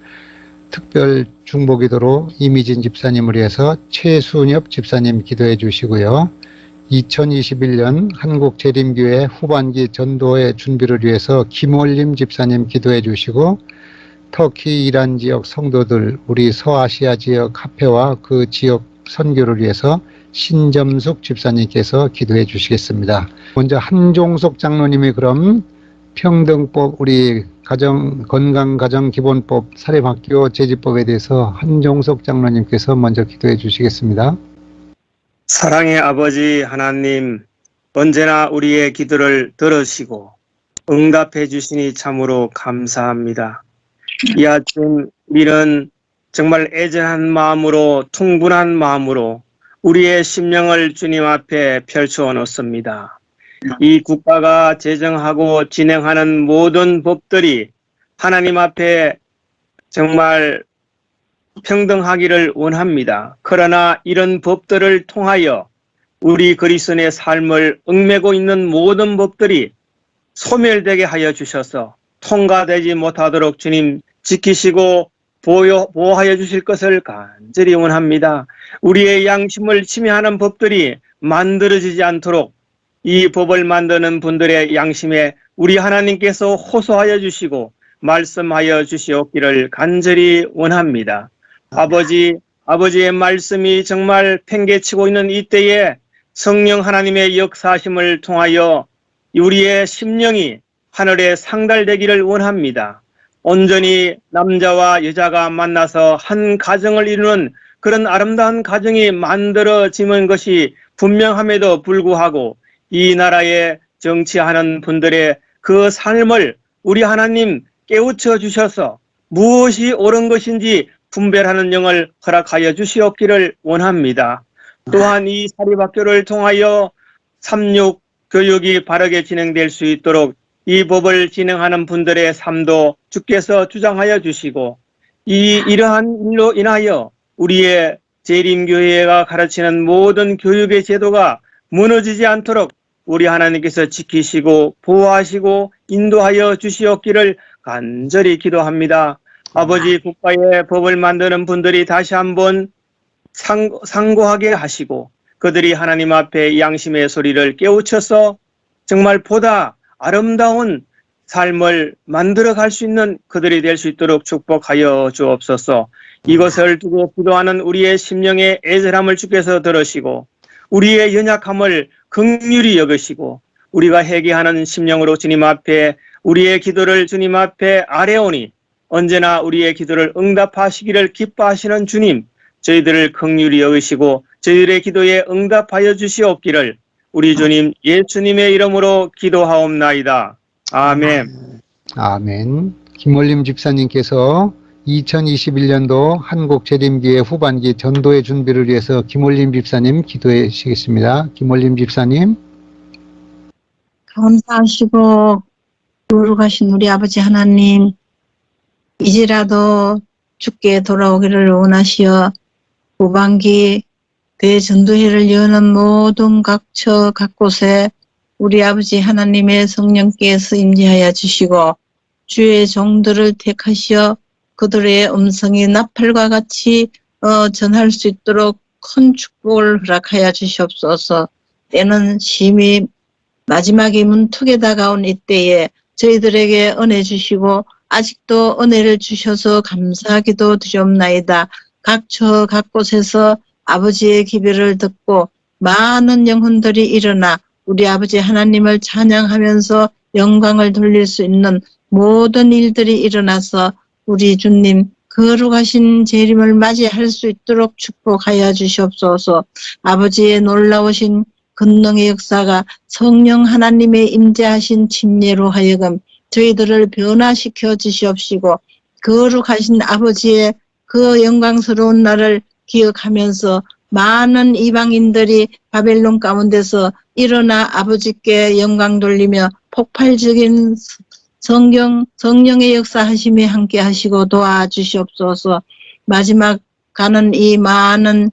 특별 중보기도로 이미진 집사님을 위해서 최순엽 집사님 기도해 주시고요. 2021년 한국재림교회 후반기 전도의 준비를 위해서 김월림 집사님 기도해 주시고, 터키 이란 지역 성도들, 우리 서아시아 지역 합회와 그 지역 선교를 위해서 신점숙 집사님께서 기도해 주시겠습니다. 먼저 한종석 장로님이 그럼 평등법, 우리 건강가정기본법, 사립학교 제지법에 대해서 한종석 장로님께서 먼저 기도해 주시겠습니다. 사랑의 아버지 하나님, 언제나 우리의 기도를 들으시고 응답해 주시니 참으로 감사합니다. 이 아침 우리는 정말 애절한 마음으로, 충분한 마음으로 우리의 심령을 주님 앞에 펼쳐 놓습니다. 이 국가가 제정하고 진행하는 모든 법들이 하나님 앞에 정말 평등하기를 원합니다. 그러나 이런 법들을 통하여 우리 그리스도인의 삶을 얽매고 있는 모든 법들이 소멸되게 하여 주셔서 통과되지 못하도록 주님 지키시고 보호하여 주실 것을 간절히 원합니다. 우리의 양심을 침해하는 법들이 만들어지지 않도록 이 법을 만드는 분들의 양심에 우리 하나님께서 호소하여 주시고 말씀하여 주시옵기를 간절히 원합니다. 아버지의 말씀이 정말 팽개치고 있는 이때에 성령 하나님의 역사하심을 통하여 우리의 심령이 하늘에 상달되기를 원합니다. 온전히 남자와 여자가 만나서 한 가정을 이루는 그런 아름다운 가정이 만들어지는 것이 분명함에도 불구하고 이 나라에 정치하는 분들의 그 삶을 우리 하나님 깨우쳐 주셔서 무엇이 옳은 것인지 분별하는 영을 허락하여 주시옵기를 원합니다. 또한 이 사립학교를 통하여 3.6 교육이 바르게 진행될 수 있도록 이 법을 진행하는 분들의 삶도 주께서 주장하여 주시고, 이러한 일로 인하여 우리의 재림교회가 가르치는 모든 교육의 제도가 무너지지 않도록 우리 하나님께서 지키시고 보호하시고 인도하여 주시옵기를 간절히 기도합니다. 아버지, 국가의 법을 만드는 분들이 다시 한번 상고하게 하시고 그들이 하나님 앞에 양심의 소리를 깨우쳐서 정말 보다 아름다운 삶을 만들어갈 수 있는 그들이 될 수 있도록 축복하여 주옵소서. 이것을 두고 기도하는 우리의 심령의 애절함을 주께서 들으시고 우리의 연약함을 긍휼히 여기시고 우리가 회개하는 심령으로 주님 앞에 우리의 기도를 주님 앞에 아뢰오니 언제나 우리의 기도를 응답하시기를 기뻐하시는 주님, 저희들을 긍휼히 여기시고 저희들의 기도에 응답하여 주시옵기를 우리 주님 예수님의 이름으로 기도하옵나이다. 아멘. 아멘. 김월림 집사님께서 2021년도 한국재림교회 후반기 전도의 준비를 위해서 김월림 집사님 기도해 주시겠습니다. 김월림 집사님. 감사하시고 거룩하신 우리 아버지 하나님, 이제라도 주께 돌아오기를 원하시어 후반기 대전도회를 여는 모든 각처 각곳에 우리 아버지 하나님의 성령께서 임재하여 주시고 주의 종들을 택하시어 그들의 음성이 나팔과 같이 전할 수 있도록 큰 축복을 허락하여 주시옵소서. 때는 심히 마지막이 문턱에 다가온 이때에 저희들에게 은혜 주시고 아직도 은혜를 주셔서 감사하기도 드리옵나이다. 각처 각곳에서 아버지의 기별을 듣고 많은 영혼들이 일어나 우리 아버지 하나님을 찬양하면서 영광을 돌릴 수 있는 모든 일들이 일어나서 우리 주님 거룩하신 재림을 맞이할 수 있도록 축복하여 주시옵소서. 아버지의 놀라우신 권능의 역사가 성령 하나님의 임재하신 침례로 하여금 저희들을 변화시켜 주시옵시고 거룩하신 아버지의 그 영광스러운 날을 기억하면서 많은 이방인들이 바벨론 가운데서 일어나 아버지께 영광 돌리며 폭발적인 성령의 역사하심에 함께 하시고 도와주시옵소서. 마지막 가는 이 많은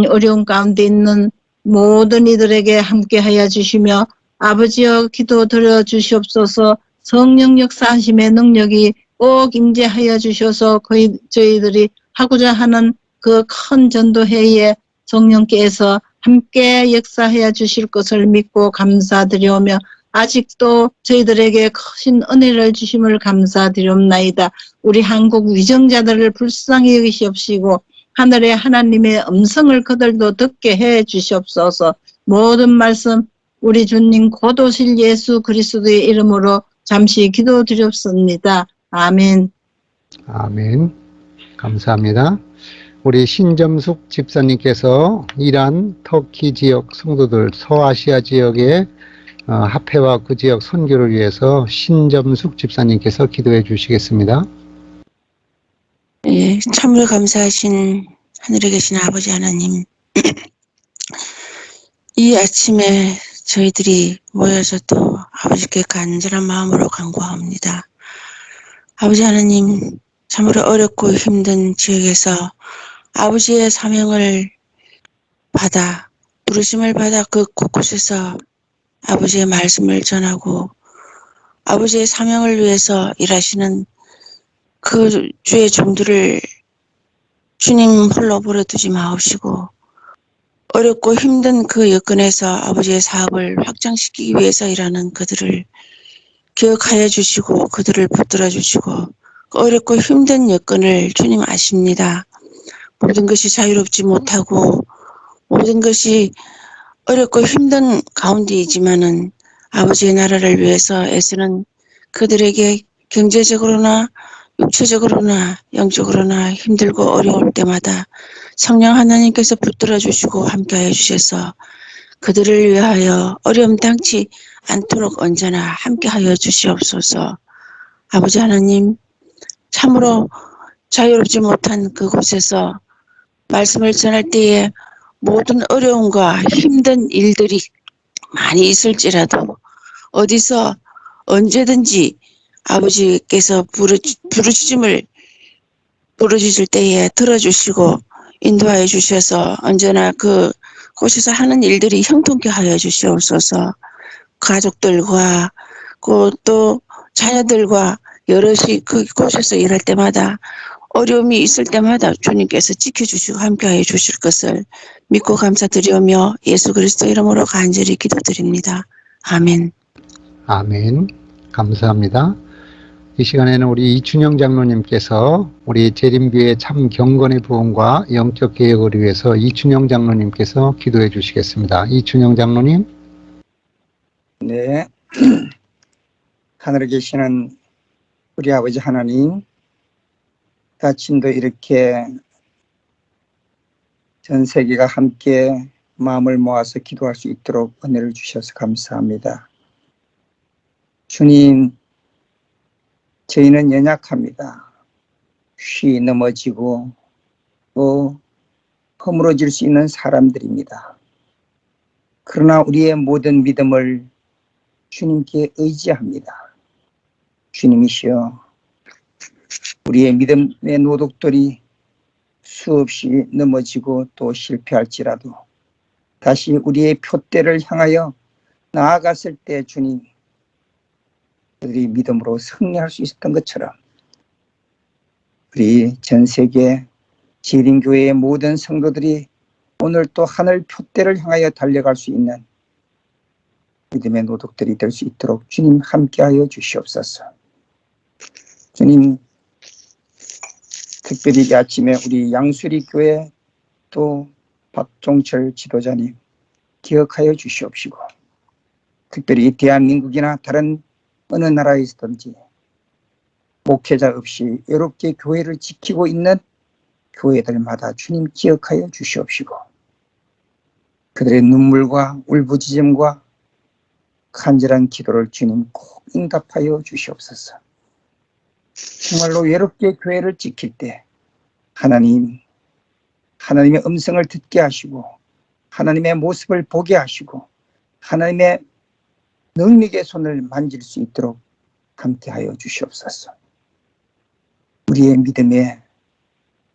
어려운 가운데 있는 모든 이들에게 함께 하여 주시며 아버지여 기도 드려 주시옵소서. 성령 역사하심의 능력이 꼭 임재하여 주셔서 저희들이 하고자 하는 그 큰 전도회의에 성령께서 함께 역사하여 주실 것을 믿고 감사드리오며 아직도 저희들에게 크신 은혜를 주심을 감사드리옵나이다. 우리 한국 위정자들을 불쌍히 여기시옵시고 하늘의 하나님의 음성을 그들도 듣게 해 주시옵소서. 모든 말씀 우리 주님 곧 오실 예수 그리스도의 이름으로 잠시 기도드렸습니다. 아멘. 아멘. 감사합니다. 우리 신점숙 집사님께서 이란, 터키 지역 성도들, 서아시아 지역의 합회와 그 지역 선교를 위해서 신점숙 집사님께서 기도해 주시겠습니다. 예, 참으로 감사하신 하늘에 계신 아버지 하나님, 이 아침에 저희들이 모여서 또 아버지께 간절한 마음으로 간구합니다. 아버지 하나님, 참으로 어렵고 힘든 지역에서 아버지의 사명을 받아, 부르심을 받아 그 곳곳에서 아버지의 말씀을 전하고 아버지의 사명을 위해서 일하시는 그 주의 종들을 주님 홀로 버려두지 마옵시고 어렵고 힘든 그 여건에서 아버지의 사업을 확장시키기 위해서 일하는 그들을 기억하여 주시고 그들을 붙들어 주시고 어렵고 힘든 여건을 주님 아십니다. 모든 것이 자유롭지 못하고 모든 것이 어렵고 힘든 가운데이지만은 아버지의 나라를 위해서 애쓰는 그들에게 경제적으로나 육체적으로나 영적으로나 힘들고 어려울 때마다 성령 하나님께서 붙들어 주시고 함께하여 주셔서 그들을 위하여 어려움 당치 않도록 언제나 함께하여 주시옵소서. 아버지 하나님, 참으로 자유롭지 못한 그곳에서 말씀을 전할 때에 모든 어려움과 힘든 일들이 많이 있을지라도 어디서 언제든지 아버지께서 부르짖을 때에 들어주시고 인도하여 주셔서 언제나 그 곳에서 하는 일들이 형통케 하여 주시옵소서. 가족들과 또 자녀들과 여럿이 그 곳에서 일할 때마다 어려움이 있을 때마다 주님께서 지켜주시고 함께하여 주실 것을 믿고 감사드리오며 예수 그리스도 이름으로 간절히 기도드립니다. 아멘. 아멘. 감사합니다. 이 시간에는 우리 이춘영 장로님께서 우리 재림교회 참 경건의 부흥과 영적 개혁을 위해서 이춘영 장로님께서 기도해 주시겠습니다. 이춘영 장로님. 네. 하늘에 계시는 우리 아버지 하나님, 아침도 이렇게 전 세계가 함께 마음을 모아서 기도할 수 있도록 은혜를 주셔서 감사합니다. 주님, 저희는 연약합니다. 쉬 넘어지고 또 허물어질 수 있는 사람들입니다. 그러나 우리의 모든 믿음을 주님께 의지합니다. 주님이시여, 우리의 믿음의 노독들이 수없이 넘어지고 또 실패할지라도 다시 우리의 표대를 향하여 나아갔을 때 주님, 그들이 믿음으로 승리할 수 있었던 것처럼 우리 전 세계 지린교회의 모든 성도들이 오늘 또 하늘 표대를 향하여 달려갈 수 있는 믿음의 노독들이 될 수 있도록 주님 함께하여 주시옵소서. 주님, 특별히 이 아침에 우리 양수리 교회 또 박종철 지도자님 기억하여 주시옵시고, 특별히 대한민국이나 다른 어느 나라에 있든지 목회자 없이 외롭게 교회를 지키고 있는 교회들마다 주님 기억하여 주시옵시고, 그들의 눈물과 울부짖음과 간절한 기도를 주님 꼭 응답하여 주시옵소서. 정말로 외롭게 교회를 지킬 때 하나님의 음성을 듣게 하시고 하나님의 모습을 보게 하시고 하나님의 능력의 손을 만질 수 있도록 함께하여 주시옵소서. 우리의 믿음에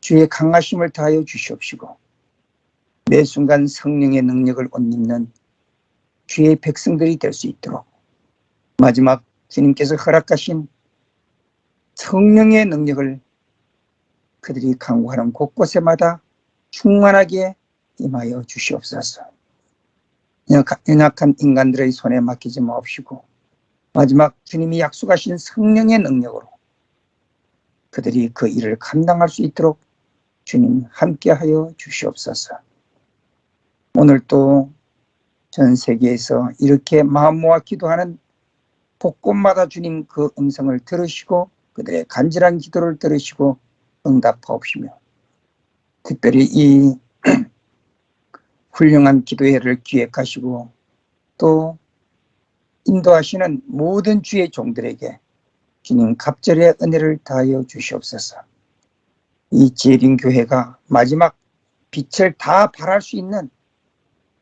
주의 강하심을 다하여 주시옵시고 매 순간 성령의 능력을 옷 입는 주의 백성들이 될 수 있도록 마지막 주님께서 허락하신 성령의 능력을 그들이 강구하는 곳곳에마다 충만하게 임하여 주시옵소서. 연약한 인간들의 손에 맡기지 마옵시고 마지막 주님이 약속하신 성령의 능력으로 그들이 그 일을 감당할 수 있도록 주님 함께하여 주시옵소서. 오늘 또 전 세계에서 이렇게 마음 모아 기도하는 곳곳마다 주님 그 음성을 들으시고 그들의 간절한 기도를 들으시고 응답하옵시며 특별히 이 훌륭한 기도회를 기획하시고 또 인도하시는 모든 주의 종들에게 주님 갑절의 은혜를 다하여 주시옵소서. 이 재림교회가 마지막 빛을 다 발할 수 있는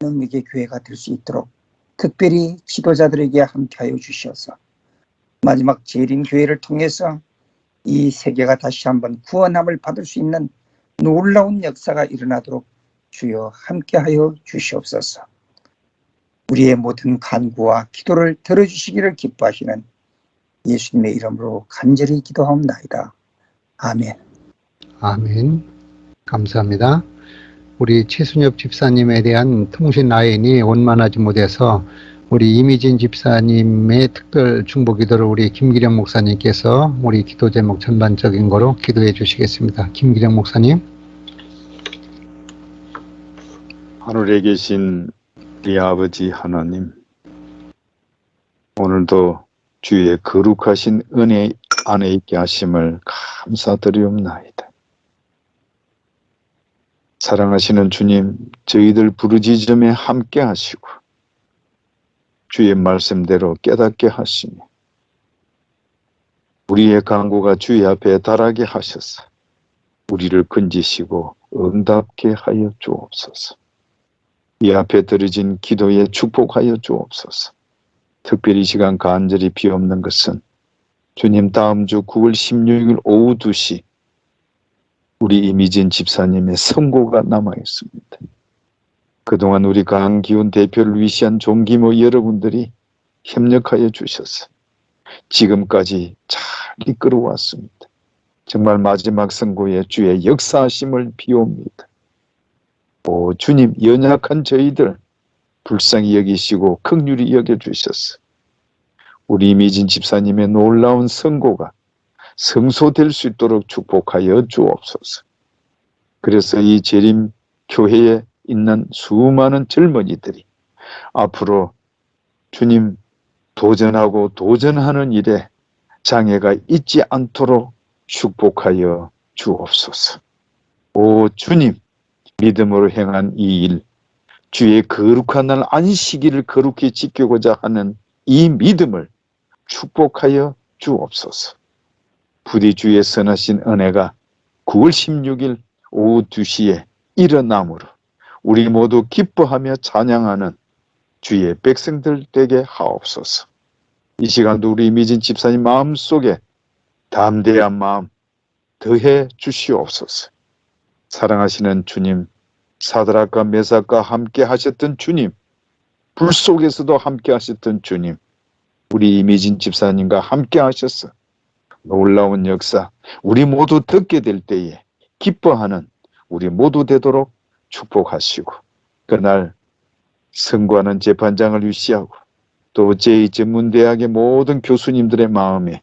능력의 교회가 될 수 있도록 특별히 지도자들에게 함께하여 주시옵소서. 마지막 재림교회를 통해서 이 세계가 다시 한번 구원함을 받을 수 있는 놀라운 역사가 일어나도록 주여 함께하여 주시옵소서. 우리의 모든 간구와 기도를 들어주시기를 기뻐하시는 예수님의 이름으로 간절히 기도하옵나이다. 아멘. 아멘. 감사합니다. 우리 최순엽 집사님에 대한 통신 라인이 원만하지 못해서 우리 이미진 집사님의 특별 중보 기도를 우리 김기령 목사님께서 우리 기도 제목 전반적인 거로 기도해 주시겠습니다. 김기령 목사님. 하늘에 계신 우리 아버지 하나님, 오늘도 주의 거룩하신 은혜 안에 있게 하심을 감사드리옵나이다. 사랑하시는 주님, 저희들 부르짖음에 함께 하시고 주의 말씀대로 깨닫게 하시며 우리의 간구가 주의 앞에 달하게 하셔서 우리를 건지시고 응답게 하여 주옵소서. 이 앞에 드려진 기도에 축복하여 주옵소서. 특별히 이 시간 간절히 비옵는 것은 주님 다음 주 9월 16일 오후 2시 우리 이미진 집사님의 선고가 남아 있습니다. 그동안 우리 강기훈 대표를 위시한 종기모 여러분들이 협력하여 주셔서 지금까지 잘 이끌어왔습니다. 정말 마지막 선고에 주의 역사하심을 비옵니다. 오 주님, 연약한 저희들 불쌍히 여기시고 긍휼히 여겨주셔서 우리 이미진 집사님의 놀라운 선고가 성소될 수 있도록 축복하여 주옵소서. 그래서 이 재림 교회에 있는 수많은 젊은이들이 앞으로 주님 도전하고 도전하는 일에 장애가 있지 않도록 축복하여 주옵소서. 오 주님, 믿음으로 행한 이 일, 주의 거룩한 날 안식일을 거룩히 지키고자 하는 이 믿음을 축복하여 주옵소서. 부디 주의 선하신 은혜가 9월 16일 오후 2시에 일어남으로 우리 모두 기뻐하며 찬양하는 주의 백성들 되게 하옵소서. 이 시간도 우리 이미진 집사님 마음속에 담대한 마음 더해 주시옵소서. 사랑하시는 주님, 사드락과 메삭과 함께 하셨던 주님, 불 속에서도 함께 하셨던 주님, 우리 이미진 집사님과 함께 하셨어. 놀라운 역사, 우리 모두 듣게 될 때에 기뻐하는 우리 모두 되도록 축복하시고, 그날 선고하는 재판장을 유시하고 또 제2전문대학의 모든 교수님들의 마음에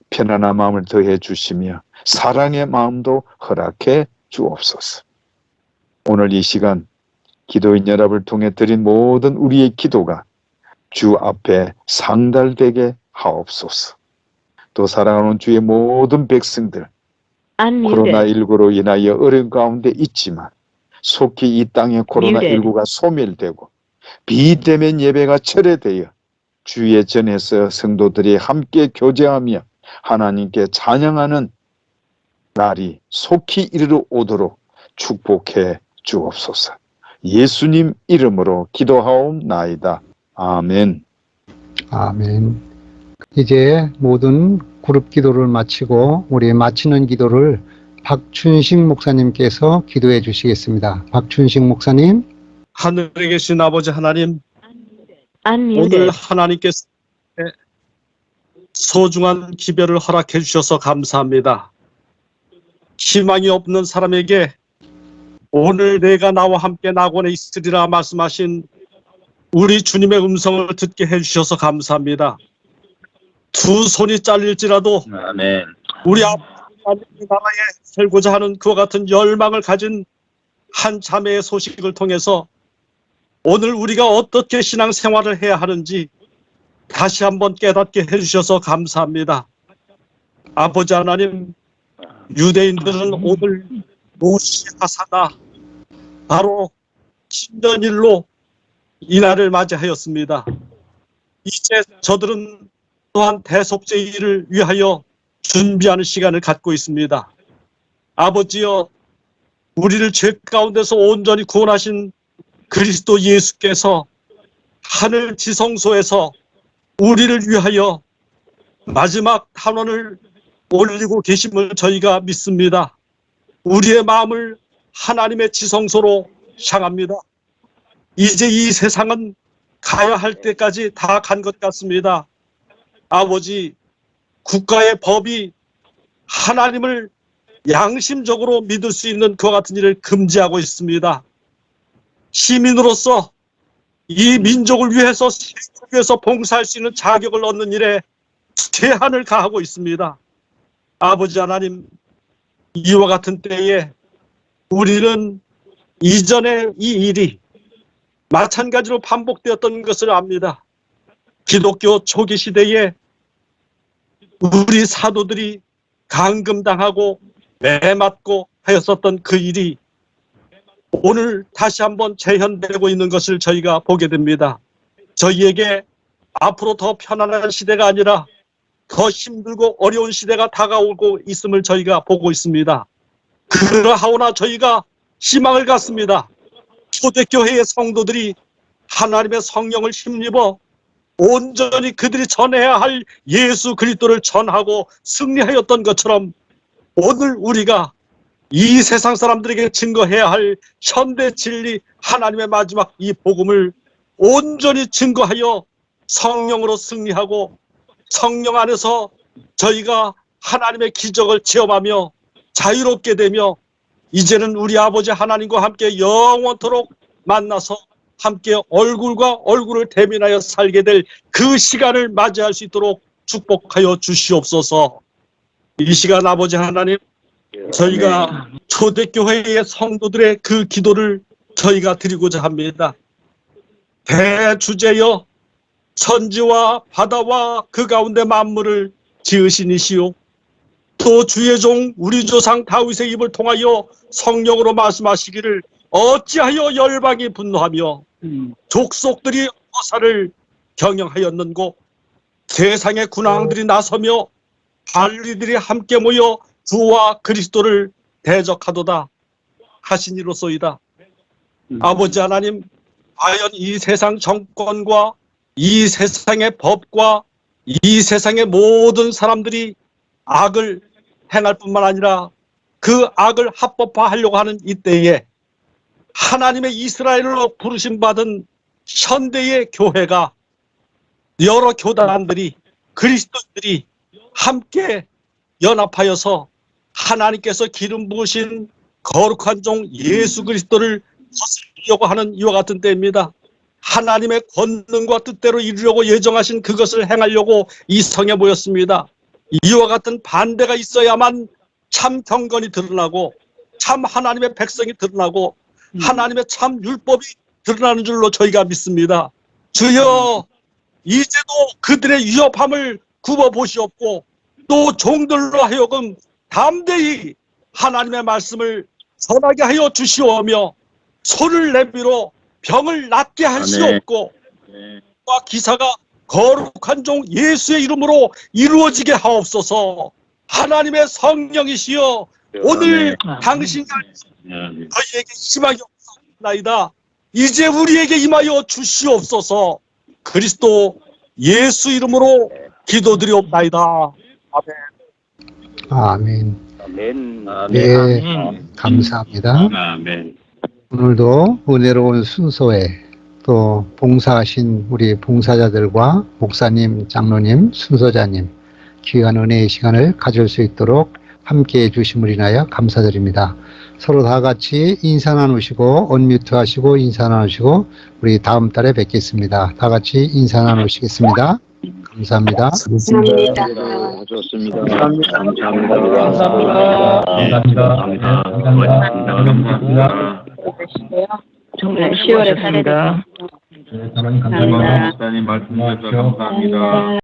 편안한 마음을 더해 주시며 사랑의 마음도 허락해 주옵소서. 오늘 이 시간 기도인 연합을 통해 드린 모든 우리의 기도가 주 앞에 상달되게 하옵소서. 또 사랑하는 주의 모든 백성들, 코로나19로 인하여 어려운 가운데 있지만 속히 이 땅에 코로나19가 소멸되고 비대면 예배가 철회되어 주의 전에서 성도들이 함께 교제하며 하나님께 찬양하는 날이 속히 이르러 오도록 축복해 주옵소서. 예수님 이름으로 기도하옵나이다. 아멘. 아멘. 이제 모든 그룹 기도를 마치고 우리 마치는 기도를 박춘식 목사님께서 기도해 주시겠습니다. 박춘식 목사님. 하늘에 계신 아버지 하나님, 오늘 하나님께서 소중한 기별을 허락해 주셔서 감사합니다. 희망이 없는 사람에게 오늘 내가 나와 함께 낙원에 있으리라 말씀하신 우리 주님의 음성을 듣게 해주셔서 감사합니다. 두 손이 잘릴지라도 아멘. 우리 하나님의 나라에 살고자 하는 그와 같은 열망을 가진 한 자매의 소식을 통해서 오늘 우리가 어떻게 신앙생활을 해야 하는지 다시 한번 깨닫게 해주셔서 감사합니다. 아버지 하나님, 유대인들은 오늘 로시 하사나 바로 신년일로 이날을 맞이하였습니다. 이제 저들은 또한 대속죄일을 위하여 준비하는 시간을 갖고 있습니다. 아버지여, 우리를 죄 가운데서 온전히 구원하신 그리스도 예수께서 하늘 지성소에서 우리를 위하여 마지막 탄원을 올리고 계심을 저희가 믿습니다. 우리의 마음을 하나님의 지성소로 향합니다. 이제 이 세상은 가야 할 때까지 다 간 것 같습니다. 아버지, 국가의 법이 하나님을 양심적으로 믿을 수 있는 그와 같은 일을 금지하고 있습니다. 시민으로서 이 민족을 위해서, 세상을 위해서 봉사할 수 있는 자격을 얻는 일에 제한을 가하고 있습니다. 아버지 하나님, 이와 같은 때에 우리는 이전에 이 일이 마찬가지로 반복되었던 것을 압니다. 기독교 초기 시대에 우리 사도들이 감금당하고 매맞고 하였었던 그 일이 오늘 다시 한번 재현되고 있는 것을 저희가 보게 됩니다. 저희에게 앞으로 더 편안한 시대가 아니라 더 힘들고 어려운 시대가 다가오고 있음을 저희가 보고 있습니다. 그러하오나 저희가 희망을 갖습니다. 초대교회의 성도들이 하나님의 성령을 힘입어 온전히 그들이 전해야 할 예수 그리스도를 전하고 승리하였던 것처럼 오늘 우리가 이 세상 사람들에게 증거해야 할 현대 진리 하나님의 마지막 이 복음을 온전히 증거하여 성령으로 승리하고 성령 안에서 저희가 하나님의 기적을 체험하며 자유롭게 되며 이제는 우리 아버지 하나님과 함께 영원토록 만나서 함께 얼굴과 얼굴을 대면하여 살게 될 그 시간을 맞이할 수 있도록 축복하여 주시옵소서. 이 시간 아버지 하나님, 저희가 초대교회의 성도들의 그 기도를 저희가 드리고자 합니다. 대주제여, 천지와 바다와 그 가운데 만물을 지으신 이시오, 또 주의 종 우리 조상 다윗의 입을 통하여 성령으로 말씀하시기를 어찌하여 열방이 분노하며 족속들이 허사를 경영하였는고, 세상의 군왕들이 나서며 관리들이 함께 모여 주와 그리스도를 대적하도다 하시니로소이다. 아버지 하나님, 과연 이 세상 정권과 이 세상의 법과 이 세상의 모든 사람들이 악을 행할 뿐만 아니라 그 악을 합법화하려고 하는 이때에 하나님의 이스라엘로 부르심 받은 현대의 교회가 여러 교단들이 그리스도인들이 함께 연합하여서 하나님께서 기름 부으신 거룩한 종 예수 그리스도를 거스르려고 하는 이와 같은 때입니다. 하나님의 권능과 뜻대로 이루려고 예정하신 그것을 행하려고 이 성에 모였습니다. 이와 같은 반대가 있어야만 참 경건이 드러나고 참 하나님의 백성이 드러나고 하나님의 참 율법이 드러나는 줄로 저희가 믿습니다. 주여, 이제도 그들의 위협함을 굽어보시옵고 또 종들로 하여금 담대히 하나님의 말씀을 전하게 하여 주시오며 손을 내밀어 병을 낫게 하시옵고 와 기사가 거룩한 종 예수의 이름으로 이루어지게 하옵소서. 하나님의 성령이시여 오늘 당신과 저희에게 임하여 주옵나이다. 이제 우리에게 임하여 주시옵소서. 그리스도 예수 이름으로 기도드리옵나이다. 아멘. 아멘. 네, 감사합니다. 오늘도 은혜로운 순서에 또 봉사하신 우리 봉사자들과 목사님, 장로님, 순서자님 귀한 은혜의 시간을 가질 수 있도록 함께해 주심을 인하여 감사드립니다. 서로 다 같이 인사 나누시고 언뮤트 하시고 인사 나누시고 우리 다음 달에 뵙겠습니다. 다 같이 인사 나누시겠습니다. 감사합니다. 감사합니다. 좋습니다. 감사합니다. 정말 10월에 가야 되겠다. 목사님 말씀 주셔서 감사합니다.